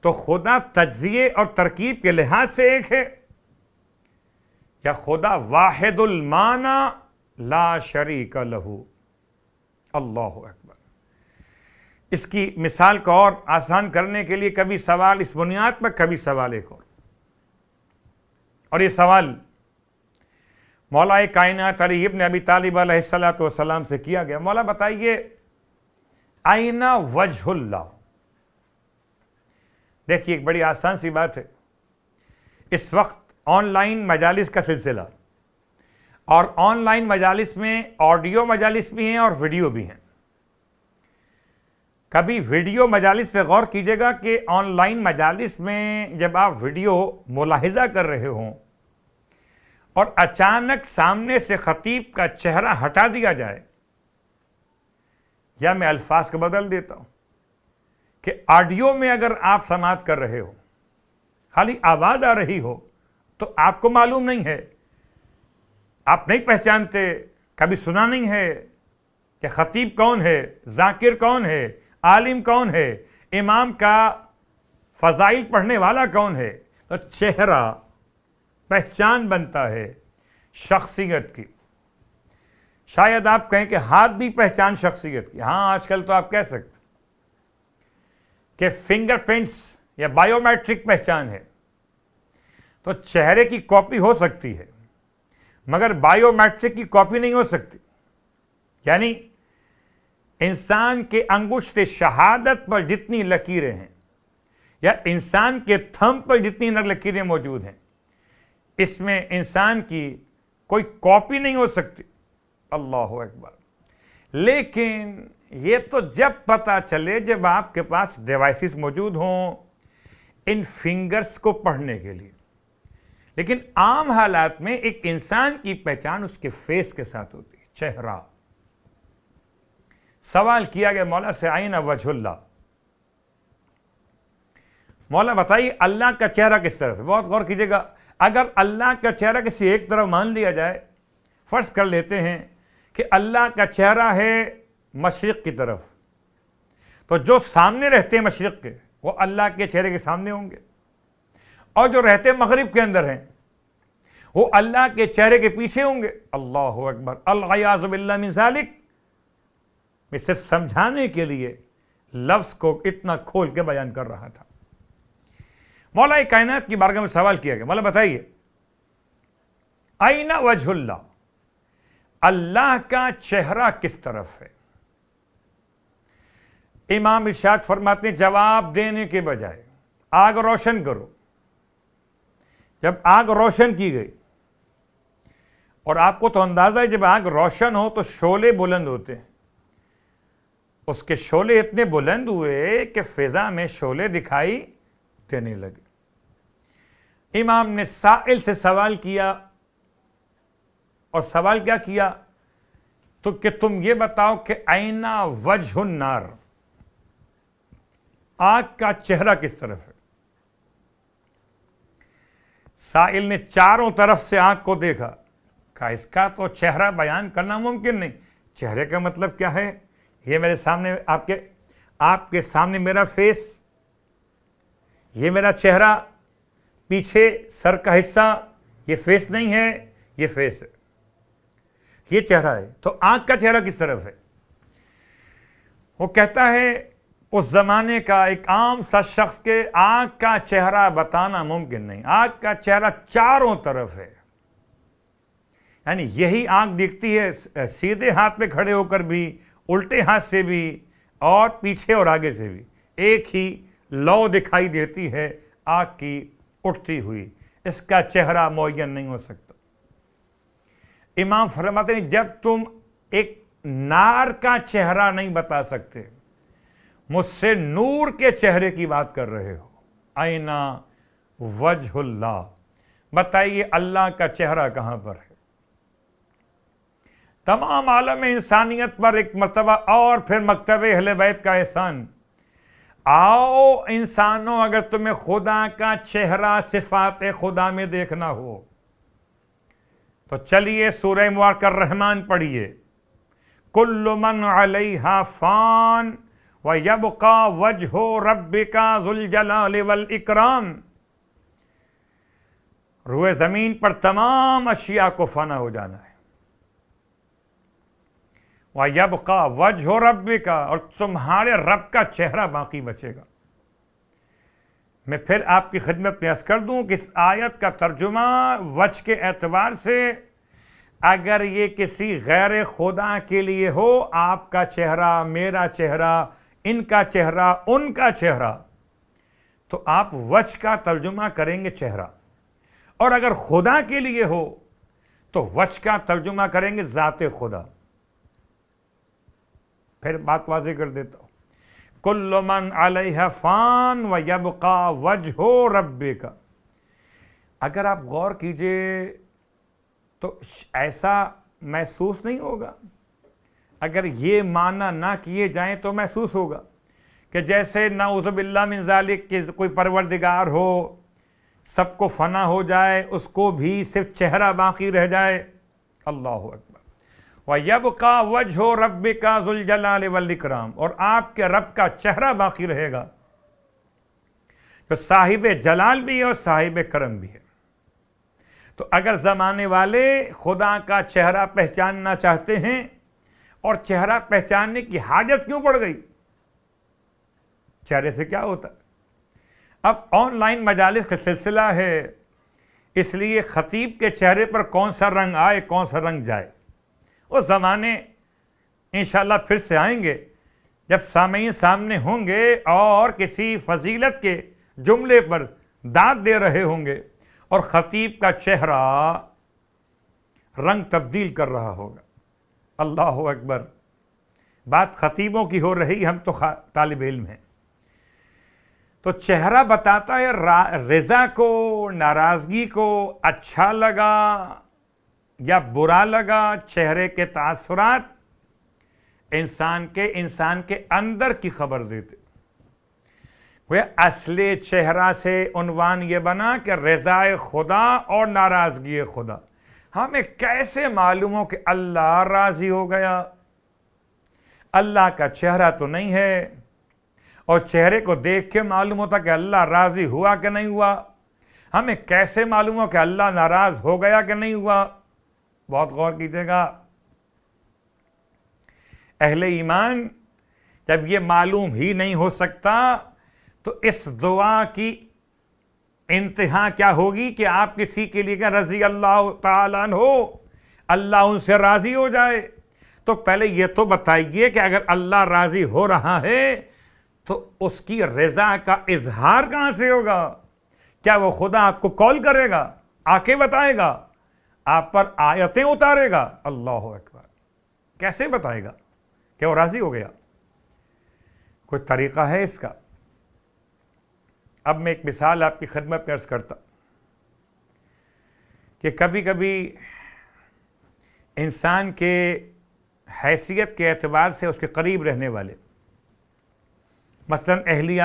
تو خدا تجزیے اور ترکیب کے لحاظ سے ایک ہے، یا خدا واحد المعنی لا شریک لہ۔ اللہ اکبر۔ اس کی مثال کو اور آسان کرنے کے لیے کبھی سوال اس بنیاد پر، کبھی سوال ایک اور یہ سوال مولا کائنات علی ابن ابی طالب علیہ السلام سے کیا گیا، مولا بتائیے آئین وجہ اللہ۔ دیکھیے ایک بڑی آسان سی بات ہے، اس وقت آن لائن مجالس کا سلسلہ، اور آن لائن مجالس میں آڈیو مجالس بھی ہیں اور ویڈیو بھی ہیں۔ کبھی ویڈیو مجالس پہ غور کیجئے گا کہ آن لائن مجالس میں جب آپ ویڈیو ملاحظہ کر رہے ہوں اور اچانک سامنے سے خطیب کا چہرہ ہٹا دیا جائے، یا میں الفاظ کو بدل دیتا ہوں کہ آڈیو میں اگر آپ سماعت کر رہے ہو، خالی آواز آ رہی ہو، تو آپ کو معلوم نہیں ہے، آپ نہیں پہچانتے، کبھی سنا نہیں ہے کہ خطیب کون ہے، ذاکر کون ہے، عالم کون ہے، امام کا فضائل پڑھنے والا کون ہے۔ تو چہرہ پہچان بنتا ہے شخصیت کی. شاید آپ کہیں کہ ہاتھ بھی پہچان شخصیت کی. ہاں آج کل تو آپ کہہ سکتے کہ فنگر پرنٹس یا بایو میٹرک پہچان ہے. تو چہرے کی کاپی ہو سکتی ہے مگر بایو میٹرک کی کاپی نہیں ہو سکتی. یعنی انسان کے انگشت شہادت پر جتنی لکیریں ہیں یا انسان کے تھم پر جتنی لکیریں موجود ہیں اس میں انسان کی کوئی کاپی نہیں ہو سکتی. اللہ اکبر. لیکن یہ تو جب پتہ چلے جب آپ کے پاس ڈیوائسز موجود ہوں ان فنگرز کو پڑھنے کے لیے. لیکن عام حالات میں ایک انسان کی پہچان اس کے فیس کے ساتھ ہوتی ہے, چہرہ. سوال کیا گیا مولا سے آئین وجہ اللہ, مولا بتائیے اللہ کا چہرہ کس طرف ہے. بہت غور کیجئے گا, اگر اللہ کا چہرہ کسی ایک طرف مان لیا جائے, فرض کر لیتے ہیں کہ اللہ کا چہرہ ہے مشرق کی طرف, تو جو سامنے رہتے ہیں مشرق کے وہ اللہ کے چہرے کے سامنے ہوں گے, اور جو رہتے مغرب کے اندر ہیں وہ اللہ کے چہرے کے پیچھے ہوں گے. اللہ اکبر. العیاذ باللہ من ذالک. میں صرف سمجھانے کے لیے لفظ کو اتنا کھول کے بیان کر رہا تھا. مولا کائنات کی بارگاہ میں سوال کیا گیا, مولا بتائیے آئین وجہ اللہ, اللہ کا چہرہ کس طرف ہے. امام ارشاد فرماتے ہیں جواب دینے کے بجائے آگ روشن کرو. جب آگ روشن کی گئی, اور آپ کو تو اندازہ ہے جب آگ روشن ہو تو شعلے بلند ہوتے ہیں, اس کے شعلے اتنے بلند ہوئے کہ فضا میں شعلے دکھائی دینے لگے. امام نے سائل سے سوال کیا, اور سوال کیا کیا تو کہ تم یہ بتاؤ کہ آئین وجہ النار, آگ کا چہرہ کس طرف ہے. سائل نے چاروں طرف سے آگ کو دیکھا, کہا اس کا تو چہرہ بیان کرنا ممکن نہیں. چہرے کا مطلب کیا ہے, یہ میرے سامنے آپ کے سامنے میرا فیس, یہ میرا چہرہ, پیچھے سر کا حصہ یہ فیس نہیں ہے, یہ فیس ہے, یہ چہرہ ہے. تو آنکھ کا چہرہ کس طرف ہے. وہ کہتا ہے اس زمانے کا ایک عام سا شخص کے آنکھ کا چہرہ بتانا ممکن نہیں. آنکھ کا چہرہ چاروں طرف ہے, یعنی یہی آنکھ دیکھتی ہے سیدھے ہاتھ پہ کھڑے ہو کر بھی, الٹے ہاتھ سے بھی, اور پیچھے اور آگے سے بھی. ایک ہی لو دکھائی دیتی ہے آنکھ کی اٹھتی ہوئی, اس کا چہرہ معین نہیں ہو سکتا. امام فرماتے ہیں جب تم ایک نار کا چہرہ نہیں بتا سکتے, مجھ سے نور کے چہرے کی بات کر رہے ہو. آئین وجہ اللہ, بتائیے اللہ کا چہرہ کہاں پر ہے. تمام عالم انسانیت پر ایک مرتبہ اور پھر مکتب اہل بیت کا احسان. آؤ انسانوں, اگر تمہیں خدا کا چہرہ صفات خدا میں دیکھنا ہو تو چلیے سورہ مبارکہ الرحمن پڑھیے. کل من علیہا فان وَيَبْقَى وَجْهُ رَبِّكَ ذُو الْجَلَالِ وَالْإِكْرَامِ. روئے زمین پر تمام اشیاء کو فنا ہو جانا ہے. وَيَبْقَى وَجْهُ رَبِّكَ, اور تمہارے رب کا چہرہ باقی بچے گا. میں پھر آپ کی خدمت میں عرض کر دوں کہ اس آیت کا ترجمہ وجہ کے اعتبار سے اگر یہ کسی غیر خدا کے لیے ہو, آپ کا چہرہ, میرا چہرہ, ان کا چہرہ, ان کا چہرہ, تو آپ وجہ کا ترجمہ کریں گے چہرہ. اور اگر خدا کے لیے ہو تو وجہ کا ترجمہ کریں گے ذات خدا. پھر بات واضح کر دیتا ہوں. کل من علیہ فان ویبقى وجہ ربک. اگر آپ غور کیجئے تو ایسا محسوس نہیں ہوگا, اگر یہ معنی نہ کیے جائیں تو محسوس ہوگا کہ جیسے نعوذ باللہ من ذالک کہ کوئی پروردگار ہو, سب کو فنا ہو جائے, اس کو بھی صرف چہرہ باقی رہ جائے. اللہ اکبر. وَيَبْقَى وَجْهُ رَبِّكَ ذُو الْجَلَالِ وَالْإِكْرَامِ, اور آپ کے رب کا چہرہ باقی رہے گا جو صاحب جلال بھی ہے اور صاحب کرم بھی ہے. تو اگر زمانے والے خدا کا چہرہ پہچاننا چاہتے ہیں اور چہرہ پہچاننے کی حاجت کیوں پڑ گئی؟ چہرے سے کیا ہوتا؟ اب آن لائن مجالس کا سلسلہ ہے، اس لیے خطیب کے چہرے پر کون سا رنگ آئے کون سا رنگ جائے، وہ زمانے انشاءاللہ پھر سے آئیں گے جب سامعین سامنے ہوں گے اور کسی فضیلت کے جملے پر داد دے رہے ہوں گے اور خطیب کا چہرہ رنگ تبدیل کر رہا ہوگا۔ اللہ اکبر، بات خطیبوں کی ہو رہی، ہم تو طالب علم ہیں۔ تو چہرہ بتاتا ہے رضا کو، ناراضگی کو، اچھا لگا یا برا لگا۔ چہرے کے تاثرات انسان کے اندر کی خبر دیتے۔ وہ اصل چہرہ سے عنوان یہ بنا کہ رضا خدا اور ناراضگی خدا۔ ہمیں کیسے معلوم ہو کہ اللہ راضی ہو گیا؟ اللہ کا چہرہ تو نہیں ہے، اور چہرے کو دیکھ کے معلوم ہوتا کہ اللہ راضی ہوا کہ نہیں ہوا۔ ہمیں کیسے معلوم ہو کہ اللہ ناراض ہو گیا کہ نہیں ہوا؟ بہت غور کیجیے گا۔ اہل ایمان جب یہ معلوم ہی نہیں ہو سکتا تو اس دعا کی انتہا کیا ہوگی کہ آپ کسی کے لیے کہ رضی اللہ تعالیٰ عنہ، اللہ ان سے راضی ہو جائے۔ تو پہلے یہ تو بتائیے کہ اگر اللہ راضی ہو رہا ہے تو اس کی رضا کا اظہار کہاں سے ہوگا؟ کیا وہ خدا آپ کو کال کرے گا، آ کے بتائے گا، آپ پر آیتیں اتارے گا؟ اللہ اکبر، کیسے بتائے گا کہ وہ راضی ہو گیا؟ کوئی طریقہ ہے اس کا؟ اب میں ایک مثال آپ کی خدمت میں عرض کرتا کہ کبھی کبھی انسان کے حیثیت کے اعتبار سے اس کے قریب رہنے والے، مثلا اہلیہ،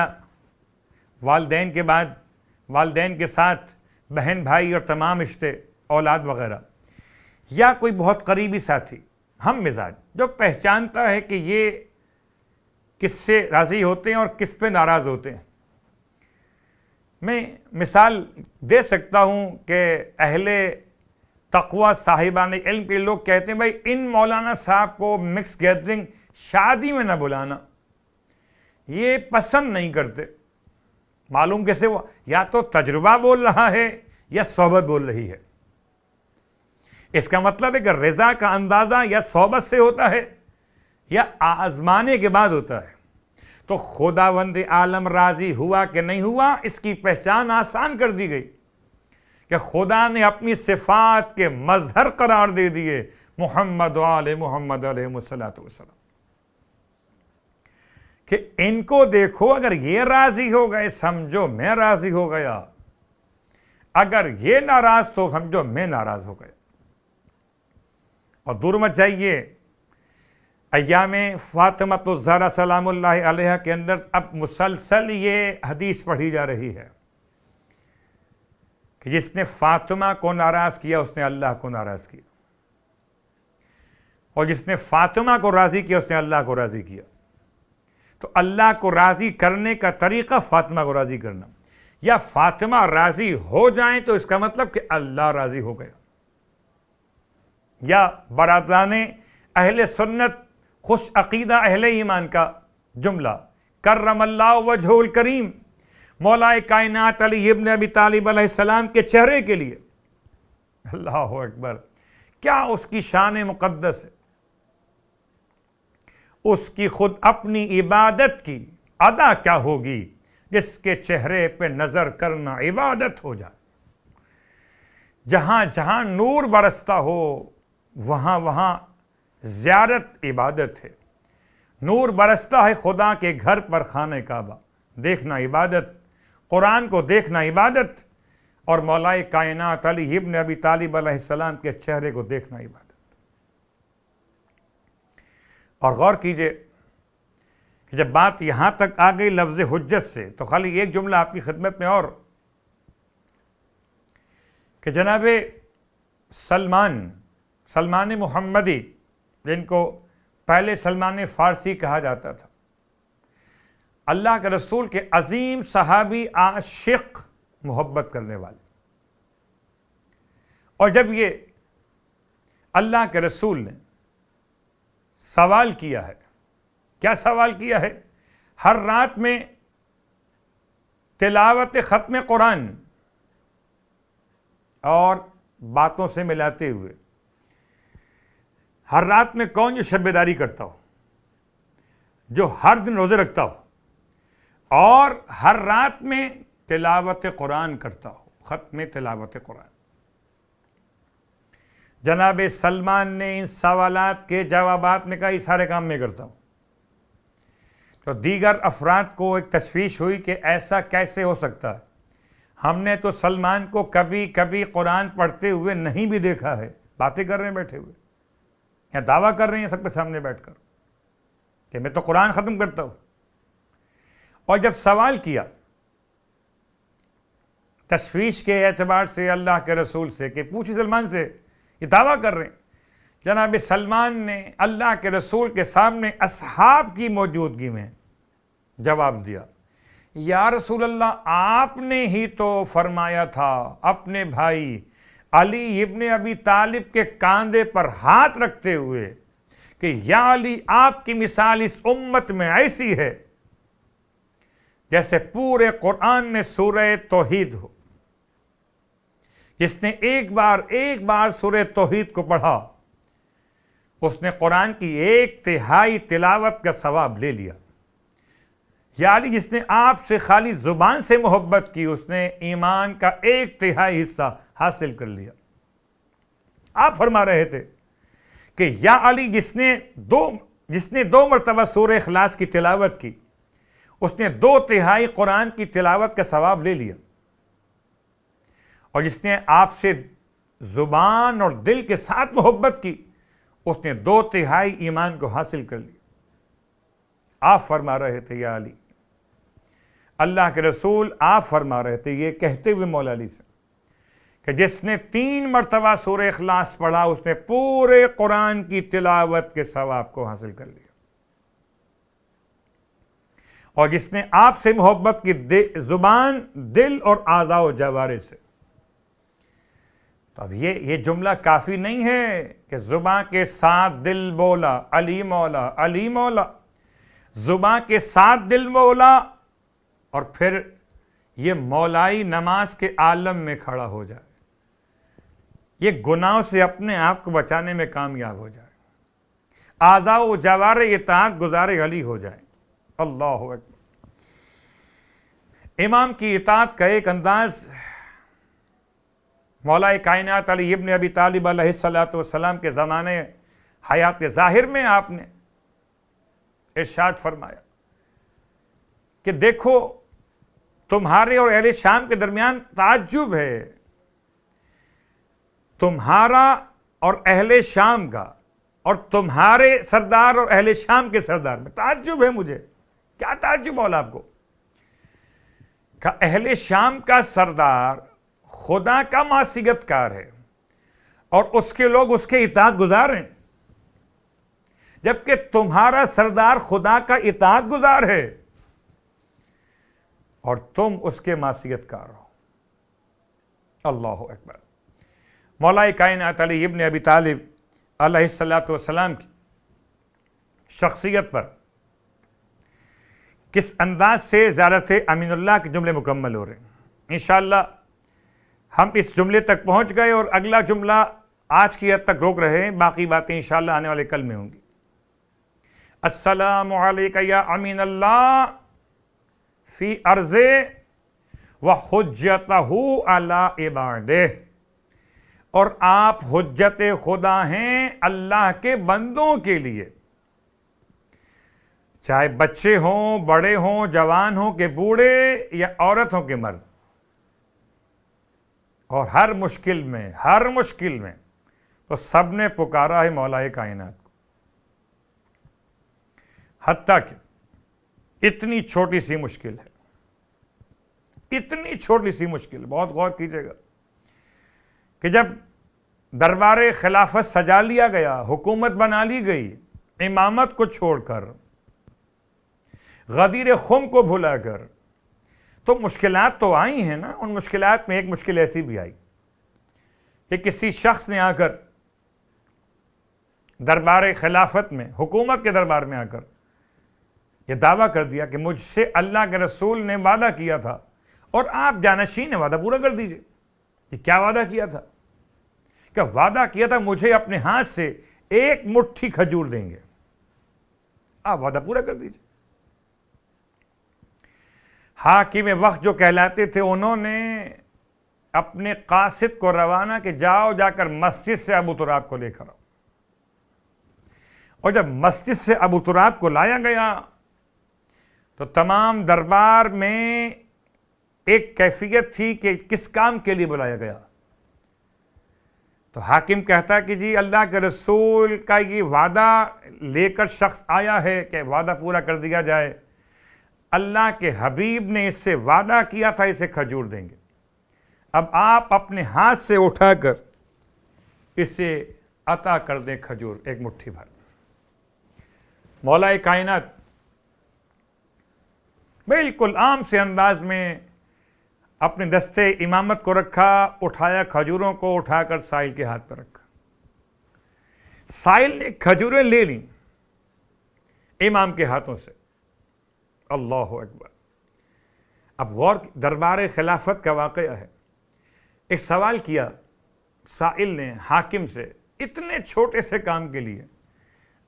والدین کے بعد والدین کے ساتھ بہن بھائی اور تمام رشتے، اولاد وغیرہ، یا کوئی بہت قریبی ساتھی، ہم مزاج، جو پہچانتا ہے کہ یہ کس سے راضی ہوتے ہیں اور کس پہ ناراض ہوتے ہیں۔ میں مثال دے سکتا ہوں کہ اہل تقوی صاحبان علم کے لوگ کہتے ہیں بھائی ان مولانا صاحب کو مکس گیدرنگ شادی میں نہ بلانا، یہ پسند نہیں کرتے۔ معلوم کیسے ہوا؟ یا تو تجربہ بول رہا ہے یا صحبت بول رہی ہے۔ اس کا مطلب ہے کہ رضا کا اندازہ یا صحبت سے ہوتا ہے یا آزمانے کے بعد ہوتا ہے۔ تو خداوند عالم راضی ہوا کہ نہیں ہوا، اس کی پہچان آسان کر دی گئی کہ خدا نے اپنی صفات کے مظہر قرار دے دیے محمد و آل محمد علیہ الصلوۃ والسلام، کہ ان کو دیکھو، اگر یہ راضی ہو گئے سمجھو میں راضی ہو گیا، اگر یہ ناراض تو سمجھو میں ناراض ہو گیا۔ اور دور مت جائیے، ایام فاطمۃ الزہرا سلام اللہ علیہ کے اندر اب مسلسل یہ حدیث پڑھی جا رہی ہے کہ جس نے فاطمہ کو ناراض کیا اس نے اللہ کو ناراض کیا، اور جس نے فاطمہ کو راضی کیا اس نے اللہ کو راضی کیا۔ تو اللہ کو راضی کرنے کا طریقہ فاطمہ کو راضی کرنا، یا فاطمہ راضی ہو جائیں تو اس کا مطلب کہ اللہ راضی ہو گیا۔ یا برادران اہل سنت خوش عقیدہ اہل ایمان کا جملہ، کرم اللہ وجہ الکریم، مولا کائنات علی ابن ابی طالب علیہ السلام کے چہرے کے لیے، اللہ اکبر، کیا اس کی شان مقدس ہے، اس کی خود اپنی عبادت کی ادا کیا ہوگی جس کے چہرے پہ نظر کرنا عبادت ہو جائے۔ جہاں جہاں نور برستا ہو وہاں وہاں زیارت عبادت ہے۔ نور برستا ہے خدا کے گھر پر، خانہ کعبہ دیکھنا عبادت، قرآن کو دیکھنا عبادت، اور مولا کائنات علی ابن ابی طالب علیہ السلام کے چہرے کو دیکھنا عبادت۔ اور غور کیجئے کہ جب بات یہاں تک آ گئی لفظ حجت سے، تو خالی ایک جملہ آپ کی خدمت میں اور، کہ جناب سلمان محمدی، جن کو پہلے سلمان فارسی کہا جاتا تھا، اللہ کے رسول کے عظیم صحابی، عاشق، محبت کرنے والے، اور جب یہ اللہ کے رسول نے سوال کیا ہے، کیا سوال کیا ہے؟ ہر رات میں تلاوت ختم قرآن اور باتوں سے ملاتے ہوئے، ہر رات میں کون جو شب بیداری کرتا ہو، جو ہر دن روزے رکھتا ہو اور ہر رات میں تلاوت قرآن کرتا ہو، ختم تلاوت قرآن؟ جناب سلمان نے ان سوالات کے جوابات میں کہا یہ سارے کام میں کرتا ہوں. تو دیگر افراد کو ایک تشویش ہوئی کہ ایسا کیسے ہو سکتا ہے، ہم نے تو سلمان کو کبھی کبھی قرآن پڑھتے ہوئے نہیں بھی دیکھا ہے. باتیں کر رہے ہیں بیٹھے ہوئے، یا دعویٰ کر رہے ہیں سب کے سامنے بیٹھ کر کہ میں تو قرآن ختم کرتا ہوں. اور جب سوال کیا تشویش کے اعتبار سے اللہ کے رسول سے کہ پوچھی سلمان سے، یہ دعویٰ کر رہے ہیں، جناب سلمان نے اللہ کے رسول کے سامنے اصحاب کی موجودگی میں جواب دیا، یا رسول اللہ، آپ نے ہی تو فرمایا تھا اپنے بھائی علی ابن ابی طالب کے کاندھے پر ہاتھ رکھتے ہوئے کہ یا علی، آپ کی مثال اس امت میں ایسی ہے جیسے پورے قرآن میں سورہ توحید ہو. جس نے ایک بار سورہ توحید کو پڑھا، اس نے قرآن کی 1/3 تلاوت کا ثواب لے لیا. یا علی، جس نے آپ سے خالی زبان سے محبت کی، اس نے ایمان کا 1/3 حصہ حاصل کر لیا. آپ فرما رہے تھے کہ یا علی، جس نے 2 مرتبہ سورہ اخلاص کی تلاوت کی، اس نے 2/3 قرآن کی تلاوت کا ثواب لے لیا. اور جس نے آپ سے زبان اور دل کے ساتھ محبت کی، اس نے 2/3 ایمان کو حاصل کر لیا. آپ فرما رہے تھے یا علی، اللہ کے رسول آپ فرما رہے تھے یہ کہتے ہوئے مولا علی سے کہ جس نے 3 مرتبہ سورہ اخلاص پڑھا، اس نے پورے قرآن کی تلاوت کے ثواب کو حاصل کر لیا. اور جس نے آپ سے محبت کی زبان، دل اور اعضاء و جوارح سے. تو اب یہ جملہ کافی نہیں ہے کہ زبان کے ساتھ دل بولا علی مولا علی مولا، زبان کے ساتھ دل بولا اور پھر یہ مولائی نماز کے عالم میں کھڑا ہو جائے، یہ گناہوں سے اپنے آپ کو بچانے میں کامیاب ہو جائے، اعضاء و جوارح اطاعت گزار علی ہو جائے. اللہ اکبر. امام کی اطاعت کا ایک انداز مولا کائنات علی ابن ابی طالب علیہ السلام کے زمانے حیات ظاہر میں آپ نے ارشاد فرمایا کہ دیکھو، تمہارے اور اہل شام کے درمیان تعجب ہے، تمہارا اور اہل شام کا اور تمہارے سردار اور اہل شام کے سردار میں تعجب ہے. مجھے کیا تعجب مولا آپ کو؟ کہ اہل شام کا سردار خدا کا معصیت کار ہے اور اس کے لوگ اس کے اطاعت گزار ہیں، جبکہ تمہارا سردار خدا کا اطاعت گزار ہے اور تم اس کے معصیت کار ہو. اللہ اکبر. مولا کائنات علی ابن ابی طالب علیہ السلام کی شخصیت پر کس انداز سے زیارت امین اللہ کے جملے مکمل ہو رہے ہیں. انشاءاللہ ہم اس جملے تک پہنچ گئے اور اگلا جملہ آج کی حد تک روک رہے ہیں، باقی باتیں انشاءاللہ آنے والے کل میں ہوں گی. السلام علیکہ یا امین اللہ فی ارض و حجتہ علی عبادہ، اور آپ حجت خدا ہیں اللہ کے بندوں کے لیے، چاہے بچے ہوں، بڑے ہوں، جوان ہوں کہ بوڑھے، یا عورت ہوں کہ مرد. اور ہر مشکل میں تو سب نے پکارا ہے مولا کائنات کو. حتیٰ کہ اتنی چھوٹی سی مشکل ہے، اتنی چھوٹی سی مشکل، بہت غور کیجئے گا کہ جب دربار خلافت سجا لیا گیا، حکومت بنا لی گئی، امامت کو چھوڑ کر، غدیر خم کو بھلا کر، تو مشکلات تو آئی ہیں نا. ان مشکلات میں ایک مشکل ایسی بھی آئی کہ کسی شخص نے آ کر دربار خلافت میں، حکومت کے دربار میں آ کر یہ دعویٰ کر دیا کہ مجھ سے اللہ کے رسول نے وعدہ کیا تھا اور آپ جانشین نے وعدہ پورا کر دیجئے. کہ کیا وعدہ کیا تھا؟ کہ وعدہ کیا تھا مجھے اپنے ہاتھ سے ایک مٹھی کھجور دیں گے، آپ وعدہ پورا کر دیجئے. حاکم وقت جو کہلاتے تھے انہوں نے اپنے قاصد کو روانہ کہ جاؤ جا کر مسجد سے ابو تراب کو لے کر آؤ. اور جب مسجد سے ابو تراب کو لایا گیا تو تمام دربار میں ایک کیفیت تھی کہ کس کام کے لیے بلایا گیا. تو حاکم کہتا کہ جی اللہ کے رسول کا یہ وعدہ لے کر شخص آیا ہے کہ وعدہ پورا کر دیا جائے. اللہ کے حبیب نے اس سے وعدہ کیا تھا اسے کھجور دیں گے. اب آپ اپنے ہاتھ سے اٹھا کر اسے عطا کر دیں کھجور ایک مٹھی بھر. مولا کائنات بالکل عام سے انداز میں اپنے دستے امامت کو رکھا، اٹھایا کھجوروں کو، اٹھا کر سائل کے ہاتھ پر رکھا. سائل نے کھجوریں لے لیں امام کے ہاتھوں سے. اللہ اکبر. اب غور، دربار خلافت کا واقعہ ہے. ایک سوال کیا سائل نے حاکم سے، اتنے چھوٹے سے کام کے لیے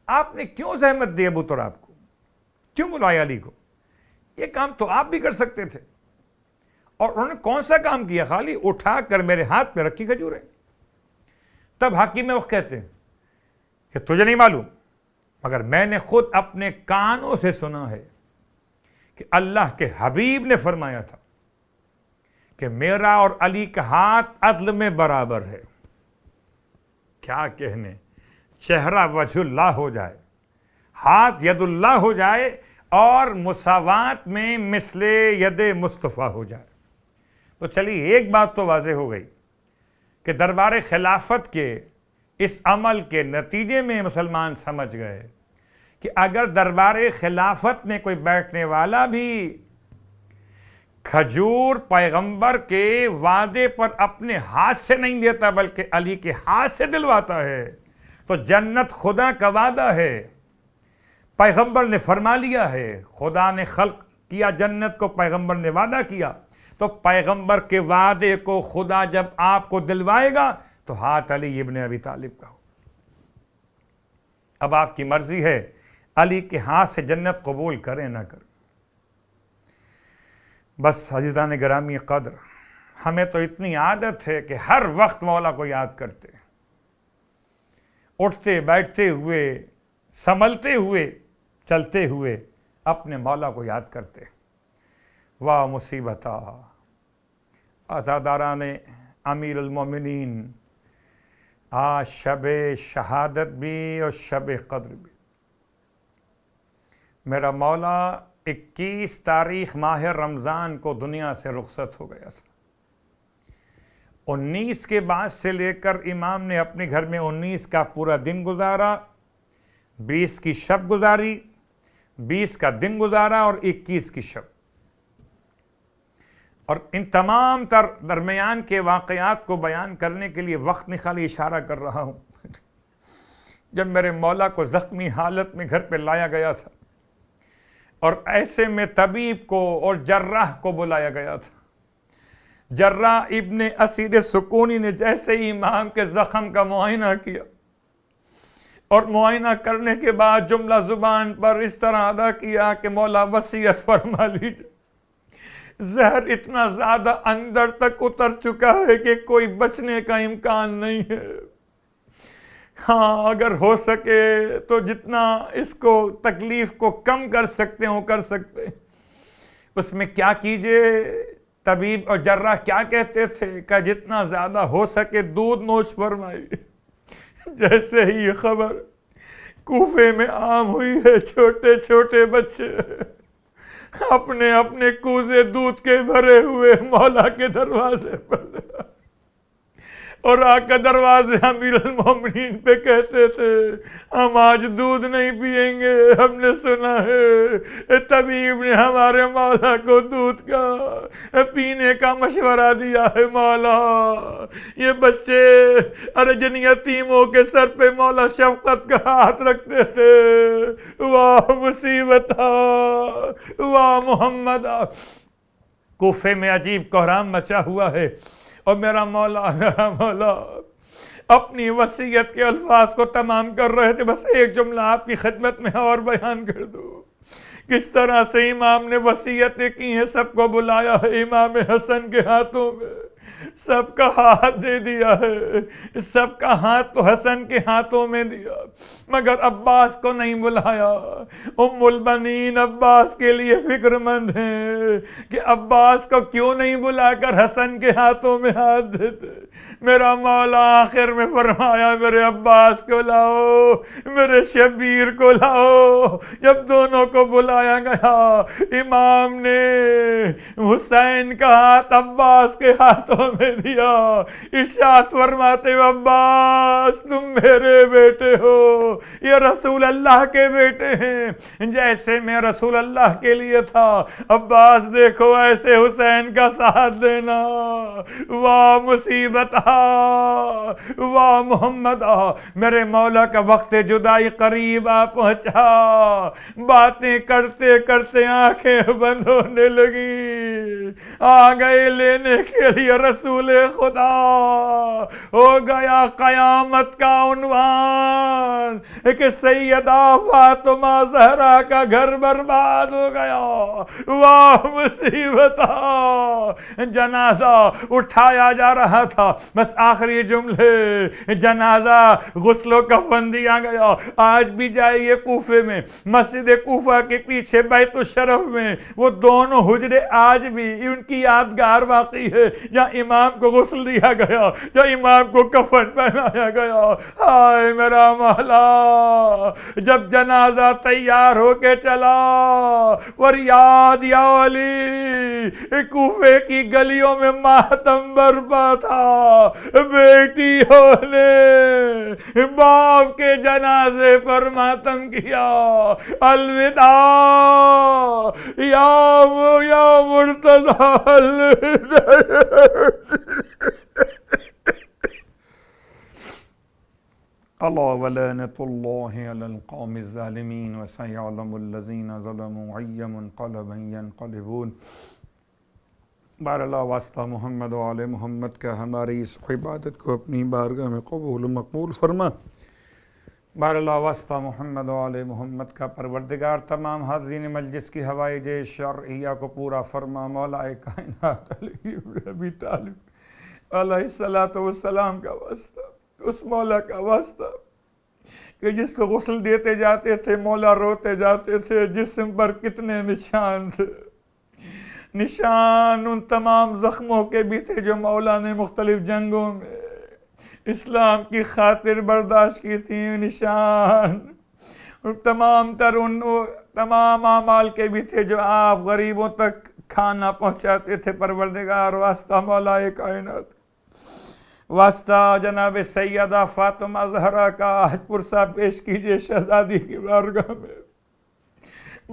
آپ نے کیوں زحمت دی ابو تراب کو، کیوں بلایا علی کو؟ یہ کام تو آپ بھی کر سکتے تھے. اور انہوں نے کون سا کام کیا؟ خالی اٹھا کر میرے ہاتھ پہ رکھی کھجوریں. تب حاکم وقت کہتے ہیں کہ تجھے نہیں معلوم مگر میں نے خود اپنے کانوں سے سنا ہے کہ اللہ کے حبیب نے فرمایا تھا کہ میرا اور علی کا ہاتھ عدل میں برابر ہے. کیا کہنے، چہرہ وجہ اللہ ہو جائے، ہاتھ ید اللہ ہو جائے اور مساوات میں مثل ید مصطفیٰ ہو جائے. تو چلیے ایک بات تو واضح ہو گئی کہ دربار خلافت کے اس عمل کے نتیجے میں مسلمان سمجھ گئے کہ اگر دربار خلافت میں کوئی بیٹھنے والا بھی کھجور پیغمبر کے وعدے پر اپنے ہاتھ سے نہیں دیتا بلکہ علی کے ہاتھ سے دلواتا ہے تو جنت خدا کا وعدہ ہے. پیغمبر نے فرما لیا ہے، خدا نے خلق کیا جنت کو، پیغمبر نے وعدہ کیا، تو پیغمبر کے وعدے کو خدا جب آپ کو دلوائے گا تو ہاتھ علی ابن ابی طالب کا ہو. اب آپ کی مرضی ہے علی کے ہاتھ سے جنت قبول کریں نہ کریں. بس عزیزان گرامی قدر، ہمیں تو اتنی عادت ہے کہ ہر وقت مولا کو یاد کرتے، اٹھتے بیٹھتے ہوئے، سنبھلتے ہوئے، چلتے ہوئے اپنے مولا کو یاد کرتے. واہ مصیبتہ عزاداران امیر المومنین، آج شب شہادت بھی اور شب قدر بھی. میرا مولا 21 تاریخ ماہ رمضان کو دنیا سے رخصت ہو گیا تھا. 19 کے بعد سے لے کر امام نے اپنے گھر میں 19 کا پورا دن گزارا، 20 کی شب گزاری، 20 کا دن گزارا اور 21 کی شب. اور ان تمام تر درمیان کے واقعات کو بیان کرنے کے لیے وقت نہیں، خالی اشارہ کر رہا ہوں. جب میرے مولا کو زخمی حالت میں گھر پہ لایا گیا تھا اور ایسے میں طبیب کو اور جراح کو بلایا گیا تھا، جراح ابن اسیر سکونی نے جیسے ہی امام کے زخم کا معائنہ کیا اور معائنہ کرنے کے بعد جملہ زبان پر اس طرح ادا کیا کہ مولا وصیت فرما لیجیے. زہر اتنا زیادہ اندر تک اتر چکا ہے کہ کوئی بچنے کا امکان نہیں ہے. ہاں اگر ہو سکے تو جتنا اس کو تکلیف کو کم کر سکتے ہو کر سکتے. اس میں کیا کیجئے، طبیب اور جراح کیا کہتے تھے کہ جتنا زیادہ ہو سکے دودھ نوش فرمائیے. جیسے ہی یہ خبر کوفے میں عام ہوئی ہے، چھوٹے چھوٹے بچے اپنے اپنے کوزے دودھ کے بھرے ہوئے مولا کے دروازے پر اور آ کر دروازے امیر المومنین پہ کہتے تھے ہم آج دودھ نہیں پیئیں گے، ہم نے سنا ہے طبیب نے ہمارے مولا کو دودھ کا پینے کا مشورہ دیا ہے۔ مولا یہ بچے ارے جن یتیموں کے سر پہ مولا شفقت کا ہاتھ رکھتے تھے، واہ مصیبت واہ محمد۔ کوفے میں عجیب کوہرام مچا ہوا ہے اور میرا مولا اپنی وصیت کے الفاظ کو تمام کر رہے تھے۔ بس ایک جملہ آپ کی خدمت میں اور بیان کر دوں، کس طرح سے امام نے وصیتیں کی ہیں، سب کو بلایا ہے امام حسن کے ہاتھوں میں، سب کا ہاتھ دے دیا ہے، سب کا ہاتھ تو حسن کے ہاتھوں میں دیا، مگر عباس کو نہیں بلایا۔ ام البنین عباس کے لیے فکر مند ہیں کہ عباس کو کیوں نہیں بلا کر حسن کے ہاتھوں میں ہاتھ دیتے۔ میرا مولا آخر میں فرمایا میرے عباس کو لاؤ، میرے شبیر کو لاؤ۔ جب دونوں کو بلایا گیا، امام نے حسین کا ہاتھ عباس کے ہاتھوں میں دیا، ارشاد فرماتے ہو عباس تم میرے بیٹے ہو، یہ رسول اللہ کے بیٹے ہیں، جیسے میں رسول اللہ کے لیے تھا عباس دیکھو ایسے حسین کا ساتھ دینا۔ واہ مصیبت واہ محمد۔ میرے مولا کا وقت جدائی قریب آ پہنچا، باتیں کرتے کرتے آنکھیں بند ہونے لگی، آ گئے لینے کے لیے رسول خدا۔ ہو گیا قیامت کا عنوان کہ سیدہ فاطمہ زہرا کا گھر برباد ہو گیا۔ واہ مصیبت۔ جنازہ اٹھایا جا رہا تھا، بس آخری جملے، جنازہ غسل و کفن دیا گیا۔ آج بھی جائیے کوفے میں، مسجد کوفہ کے پیچھے بیت الشرف میں وہ دونوں حجرے آج بھی ان کی یادگار باقی ہے، جہاں امام کو غسل دیا گیا، جہاں امام کو کفن پہنایا گیا۔ ہائے میرا مولا، جب جنازہ تیار ہو کے چلا، فریاد یا علی، کوفے کی گلیوں میں ماتم برپا تھا۔ بیٹیوں نے باپ کے جنازے پر ماتم کیا، الوداع یا مرتضی الا ولعنۃ اللہ علی القوم الظالمین وسیعلم الذین ظلموا ای منقلب ینقلبون۔ بار اللہ واسطہ محمد و آل محمد کا ہماری اس عبادت کو اپنی بارگاہ میں قبول و مقبول فرما۔ بار اللہ واسطہ محمد و آل محمد کا پروردگار تمام حاضرین مجلس کی حوائج شرعیہ کو پورا فرما۔ مولا کائنات علی بن ابی طالب علیہ الصلوۃ والسلام کا واسطہ، اس مولا کا واسطہ کہ جس کو غسل دیتے جاتے تھے مولا روتے جاتے تھے، جسم پر کتنے نشان تھے، نشان ان تمام زخموں کے بھی تھے جو مولا نے مختلف جنگوں میں اسلام کی خاطر برداشت کی تھی، نشان تمام اعمال کے بھی تھے جو آپ غریبوں تک کھانا پہنچاتے تھے۔ پروردگار واسطہ مولا کائنات، واسطہ جناب سیدہ فاطمہ زہرا کا آج پرسہ پیش کیجئے شہزادی کی بارگاہ میں۔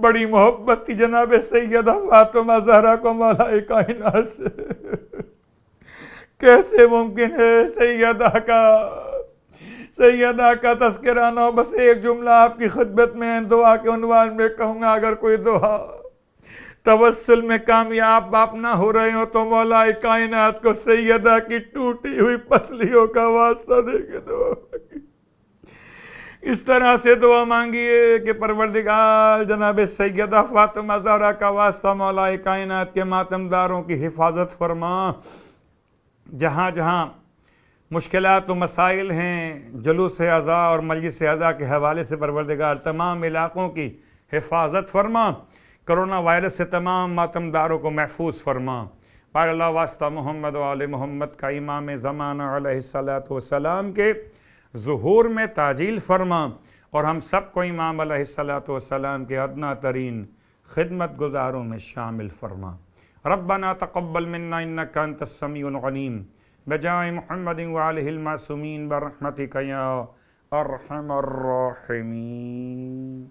بڑی محبت تھی جناب سیدہ فاطمہ زہرا کو مولا کائنات سے، کیسے ممکن ہے سیدہ کا تذکرہ نہ ہو؟ بس ایک جملہ آپ کی خدمت میں دعا کے عنوان میں کہوں گا، اگر کوئی دعا توسل میں کامیاب آپ نہ ہو رہے ہو تو مولا کائنات کو سیدہ کی ٹوٹی ہوئی پسلیوں کا واسطہ دے کے دعا مانگی، اس طرح سے دعا مانگیے کہ پروردگار جناب سیدہ فاطمہ زہرا کا واسطہ مولا کائنات کے ماتم داروں کی حفاظت فرما۔ جہاں جہاں مشکلات و مسائل ہیں، جلوس اعضاء اور مجلس اعضاء کے حوالے سے پروردگار تمام علاقوں کی حفاظت فرما، کرونا وائرس سے تمام ماتم داروں کو محفوظ فرما۔ بار اللہ واسطہ محمد و آل محمد کا امام زمانہ علیہ الصلوۃ والسلام کے ظہور میں تعجیل فرما، اور ہم سب کو امام علیہ الصلوۃ والسلام کے ادنیٰ ترین خدمت گزاروں میں شامل فرما۔ ربنا تقبل منا انک انت السمیع العلیم بجائے محمد وآلہ المعصومین برحمتک یا ارحم الراحمین.